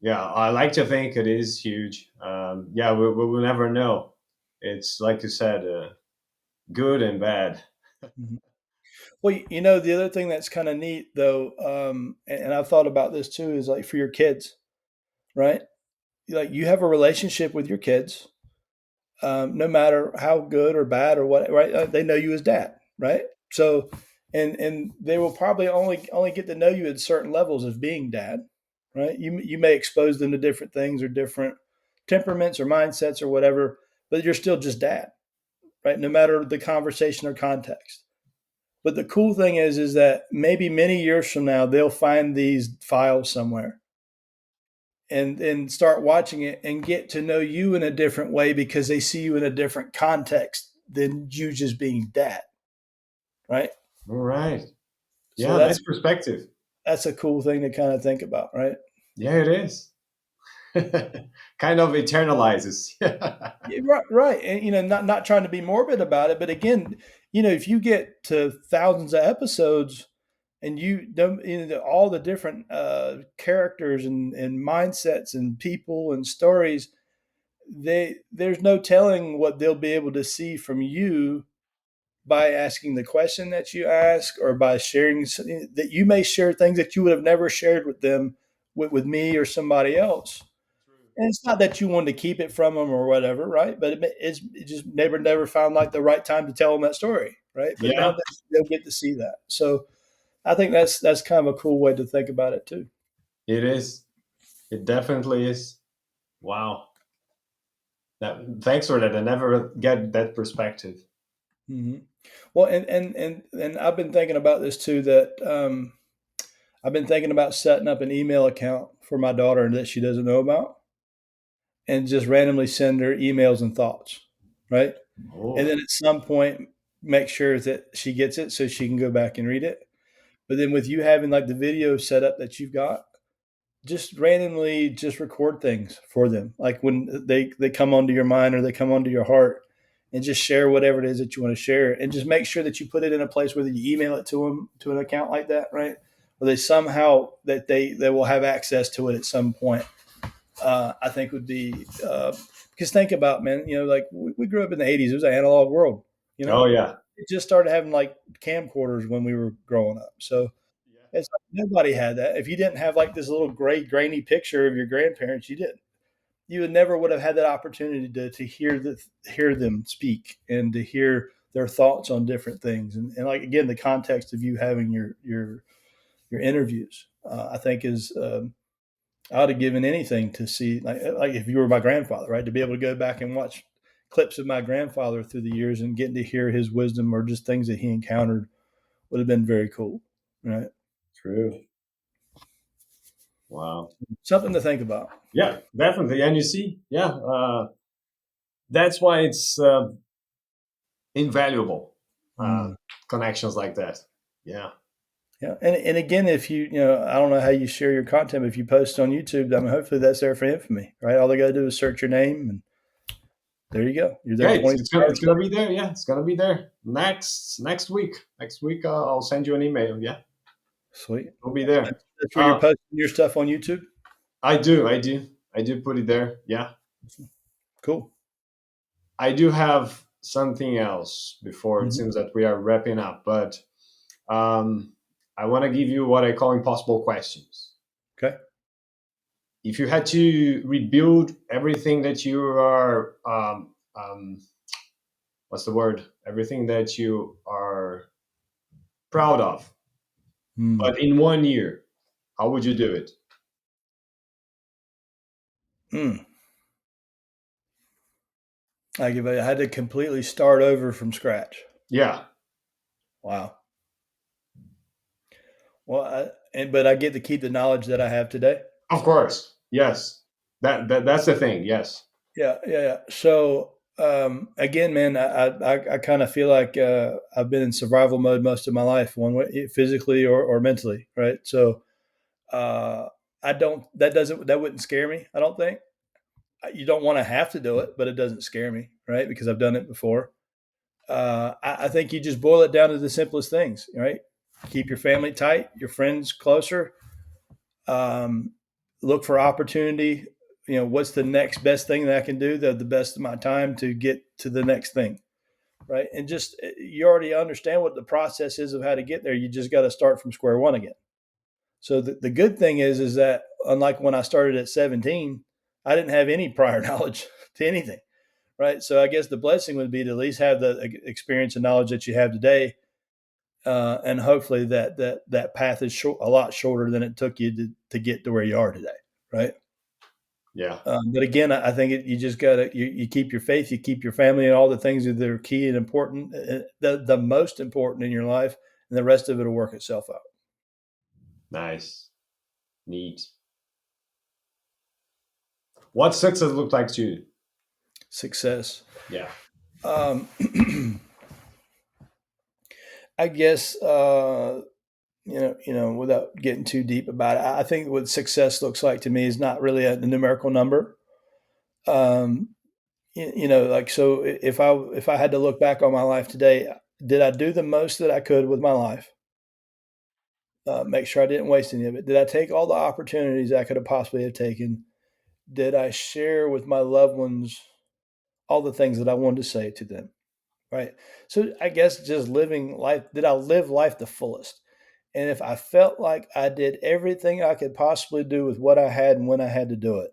[SPEAKER 2] Yeah. I like to think it is huge. Yeah. We will never know. It's like you said, good and bad.
[SPEAKER 1] Mhm. Well, the other thing that's kind of neat though, and I've thought about this too, is like for your kids, right? Like you have a relationship with your kids, no matter how good or bad or what, right? They know you as dad, right? So, and they will probably only get to know you at certain levels of being dad, right? You may expose them to different things or different temperaments or mindsets or whatever, but you're still just dad, right? No matter the conversation or context. But the cool thing is that maybe many years from now they'll find these files somewhere and start watching it and get to know you in a different way because they see you in a different context than you just being dad, right?
[SPEAKER 2] All right.
[SPEAKER 1] So
[SPEAKER 2] Yeah. Nice perspective.
[SPEAKER 1] that's a cool thing to kind of think about, right?
[SPEAKER 2] Yeah, it is. Kind of eternalizes.
[SPEAKER 1] Yeah, right, right. And not trying to be morbid about it, but again, if you get to thousands of episodes and you don't, all the different characters and mindsets and people and stories, there's no telling what they'll be able to see from you by asking the question that you ask or by sharing that you may share things that you would have never shared with them with me or somebody else. And it's not that you wanted to keep it from them or whatever, right? But it just never found like the right time to tell them that story, right? But now
[SPEAKER 2] Yeah,
[SPEAKER 1] they'll get to see that. So I think that's kind of a cool way to think about it too.
[SPEAKER 2] it is. It definitely is. Wow. Thanks for that. I never get that perspective.
[SPEAKER 1] Hmm. Well, and I've been thinking about this too. That I've been thinking about setting up an email account for my daughter that she doesn't know about, and just randomly send her emails and thoughts, right? And
[SPEAKER 2] Oh,
[SPEAKER 1] then at some point, make sure that she gets it so she can go back and read it. But then with you having like the video set up that you've got, just randomly just record things for them. Like when they come onto your mind or they come onto your heart, and just share whatever it is that you want to share. And just make sure that you put it in a place whether you email it to them to an account like that, right? Or they somehow that they will have access to it at some point. I think would be because think about, man, like we grew up in the '80s. It was an analog world, you know.
[SPEAKER 2] oh yeah.
[SPEAKER 1] It just started having like camcorders when we were growing up. So
[SPEAKER 2] Yeah.
[SPEAKER 1] it's like nobody had that. If you didn't have like this little gray, grainy picture of your grandparents, you didn't. You would have had that opportunity to hear them speak and to hear their thoughts on different things. And like again, the context of you having your interviews, I think is I would have given anything to see like if you were my grandfather, right? To be able to go back and watch clips of my grandfather through the years and getting to hear his wisdom or just things that he encountered would have been very cool, right?
[SPEAKER 2] True. Wow.
[SPEAKER 1] Something to think about.
[SPEAKER 2] Yeah, definitely. And you see, yeah, that's why it's invaluable. Uh,
[SPEAKER 1] Mm.
[SPEAKER 2] Connections like that. Yeah.
[SPEAKER 1] Yeah, and again, if I don't know how you share your content, but if you post on YouTube, I mean, hopefully that's there for infamy, right? All they got to do is search your name, and there you go. You're there
[SPEAKER 2] Okay,
[SPEAKER 1] 24
[SPEAKER 2] it's
[SPEAKER 1] hours a
[SPEAKER 2] gonna
[SPEAKER 1] day.
[SPEAKER 2] be there. Yeah, it's gonna be there next week. Next week, I'll send you an email. Yeah,
[SPEAKER 1] Sweet.
[SPEAKER 2] it'll be there.
[SPEAKER 1] That's where you're
[SPEAKER 2] Uh,
[SPEAKER 1] posting your stuff on YouTube.
[SPEAKER 2] I do put it there. Yeah,
[SPEAKER 1] Cool.
[SPEAKER 2] I do have something else before it
[SPEAKER 1] Hmm.
[SPEAKER 2] seems that we are wrapping up, but um, I want to give you what I call impossible questions.
[SPEAKER 1] Okay.
[SPEAKER 2] If you had to rebuild everything that you are, what's the word? Everything that you are proud of,
[SPEAKER 1] Hmm.
[SPEAKER 2] but in 1 year, how would you do it?
[SPEAKER 1] Hmm. Like if I had to completely start over from scratch.
[SPEAKER 2] Yeah,
[SPEAKER 1] Wow. Well, but I get to keep the knowledge that I have today.
[SPEAKER 2] of course. Yes, that's the thing. Yes.
[SPEAKER 1] Yeah, yeah, yeah. So again, man, I kind of feel like I've been in survival mode most of my life, one way, physically or mentally, right? So uh, I don't. That wouldn't scare me. I don't think you don't want to have to do it, but it doesn't scare me, right? Because I've done it before. I think you just boil it down to the simplest things, right? Keep your family tight, your friends closer. Um, Look for opportunity. What's the next best thing that I can do? The best of my time to get to the next thing, right? And just you already understand what the process is of how to get there. You just got to start from square one again. So the good thing is that unlike when I started at 17, I didn't have any prior knowledge to anything, right? So I guess the blessing would be to at least have the experience and knowledge that you have today, and hopefully that path is a lot shorter than it took you to get to where you are today, right?
[SPEAKER 2] Yeah.
[SPEAKER 1] But again, I think you just gotta you keep your faith, you keep your family, and all the things that are key and important, the most important in your life, and the rest of it will work itself out.
[SPEAKER 2] Nice. Neat. What success look like to you?
[SPEAKER 1] Success.
[SPEAKER 2] Yeah.
[SPEAKER 1] Um, I guess without getting too deep about it, I think what success looks like to me is not really a numerical number. Um, like so, if I had to look back on my life today, did I do the most that I could with my life? Make sure I didn't waste any of it. Did I take all the opportunities I could have possibly have taken? Did I share with my loved ones all the things that I wanted to say to them? Right. So I guess just living life, did I live life the fullest? And if I felt like I did everything I could possibly do with what I had and when I had to do it,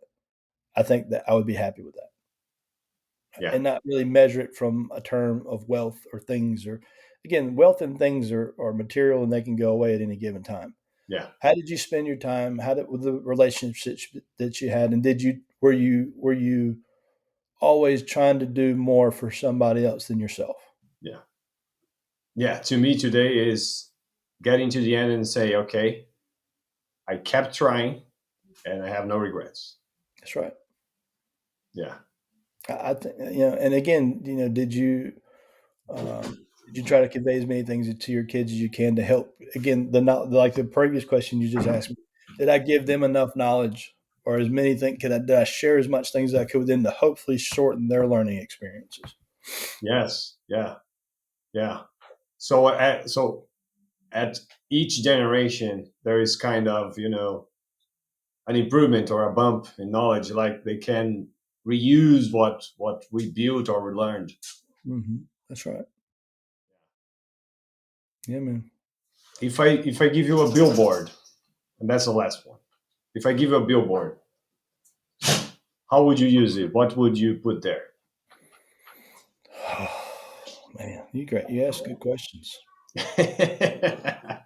[SPEAKER 1] I think that I would be happy with that
[SPEAKER 2] Yeah.
[SPEAKER 1] and not really measure it from a term of wealth or things. Or again, wealth and things are material and they can go away at any given time.
[SPEAKER 2] Yeah.
[SPEAKER 1] How did you spend your time? How did with the relationships that you had, and were you always trying to do more for somebody else than yourself?
[SPEAKER 2] Yeah. Yeah. To me, today is getting to the end and say, okay, I kept trying and I have no regrets.
[SPEAKER 1] That's right.
[SPEAKER 2] Yeah.
[SPEAKER 1] I think and again, did you try to convey as many things to your kids as you can to help? Again, like the previous question you just asked me, did I give them enough knowledge, or as many things? Did I share as much things as I could with them to hopefully shorten their learning experiences?
[SPEAKER 2] Yes. Yeah. Yeah. So at each generation, there is kind of, an improvement or a bump in knowledge, like they can reuse what we built or we learned.
[SPEAKER 1] That's right. Yeah, man.
[SPEAKER 2] If I give you a billboard, and that's the last one. If I give you a billboard, how would you use it? What would you put there?
[SPEAKER 1] Man, you great. You ask good questions.
[SPEAKER 2] Yeah.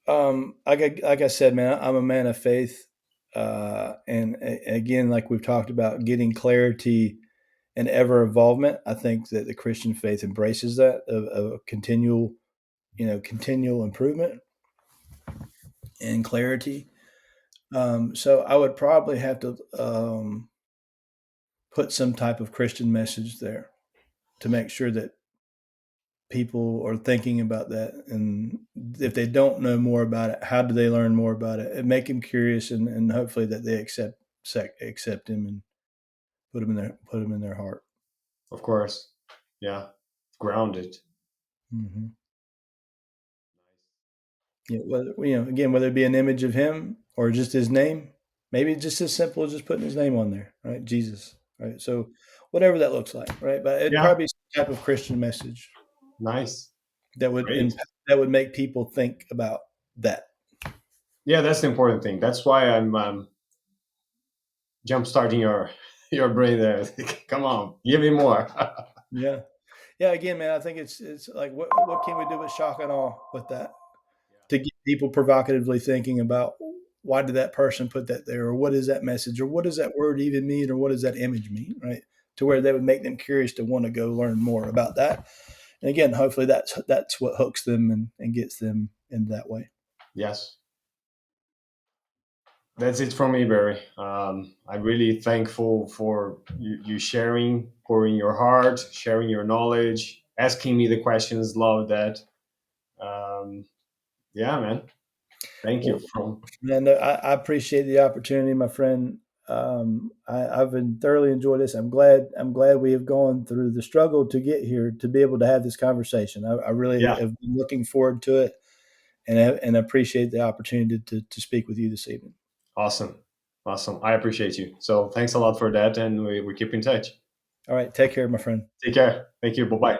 [SPEAKER 1] Like I said, man, I'm a man of faith, and again, like we've talked about, getting clarity and ever involvement. I think that the Christian faith embraces that of continual, continual improvement and clarity. So I would probably have to put some type of Christian message there to make sure that people are thinking about that, and if they don't know more about it, how do they learn more about it and make them curious, and hopefully that they accept him and put him in their heart.
[SPEAKER 2] Of course. Yeah. Grounded.
[SPEAKER 1] Hmm. Yeah, whether, again, whether it be an image of him or just his name, maybe just as simple as just putting his name on there, right? Jesus, right? So whatever that looks like, right? But it'd
[SPEAKER 2] Yeah.
[SPEAKER 1] probably be some type of Christian message
[SPEAKER 2] Nice.
[SPEAKER 1] that would
[SPEAKER 2] Great.
[SPEAKER 1] impact, that would make people think about that.
[SPEAKER 2] Yeah, that's the important thing. That's why I'm jump starting your your brain there. Come on, give me more.
[SPEAKER 1] Yeah, yeah. Again, man, I think it's like what can we do but shock and awe with that to get people provocatively thinking about why did that person put that there, or what is that message, or what does that word even mean, or what does that image mean, right? To where they would make them curious to want to go learn more about that. And again, hopefully that's what hooks them and gets them in that way.
[SPEAKER 2] Yes, that's it from me, Barry. I'm really thankful for you sharing, pouring your heart, sharing your knowledge, asking me the questions. Love that. Um, yeah, man. Thank you.
[SPEAKER 1] Well,
[SPEAKER 2] From
[SPEAKER 1] and I appreciate the opportunity, my friend. I've been thoroughly enjoyed this. I'm glad we have gone through the struggle to get here to be able to have this conversation. I really
[SPEAKER 2] yeah,
[SPEAKER 1] have been looking forward to it, and appreciate the opportunity to speak with you this evening.
[SPEAKER 2] awesome, awesome. I appreciate you. So thanks a lot for that, and we keep in touch.
[SPEAKER 1] All right, take care, my friend.
[SPEAKER 2] Take care. Thank you. Bye bye.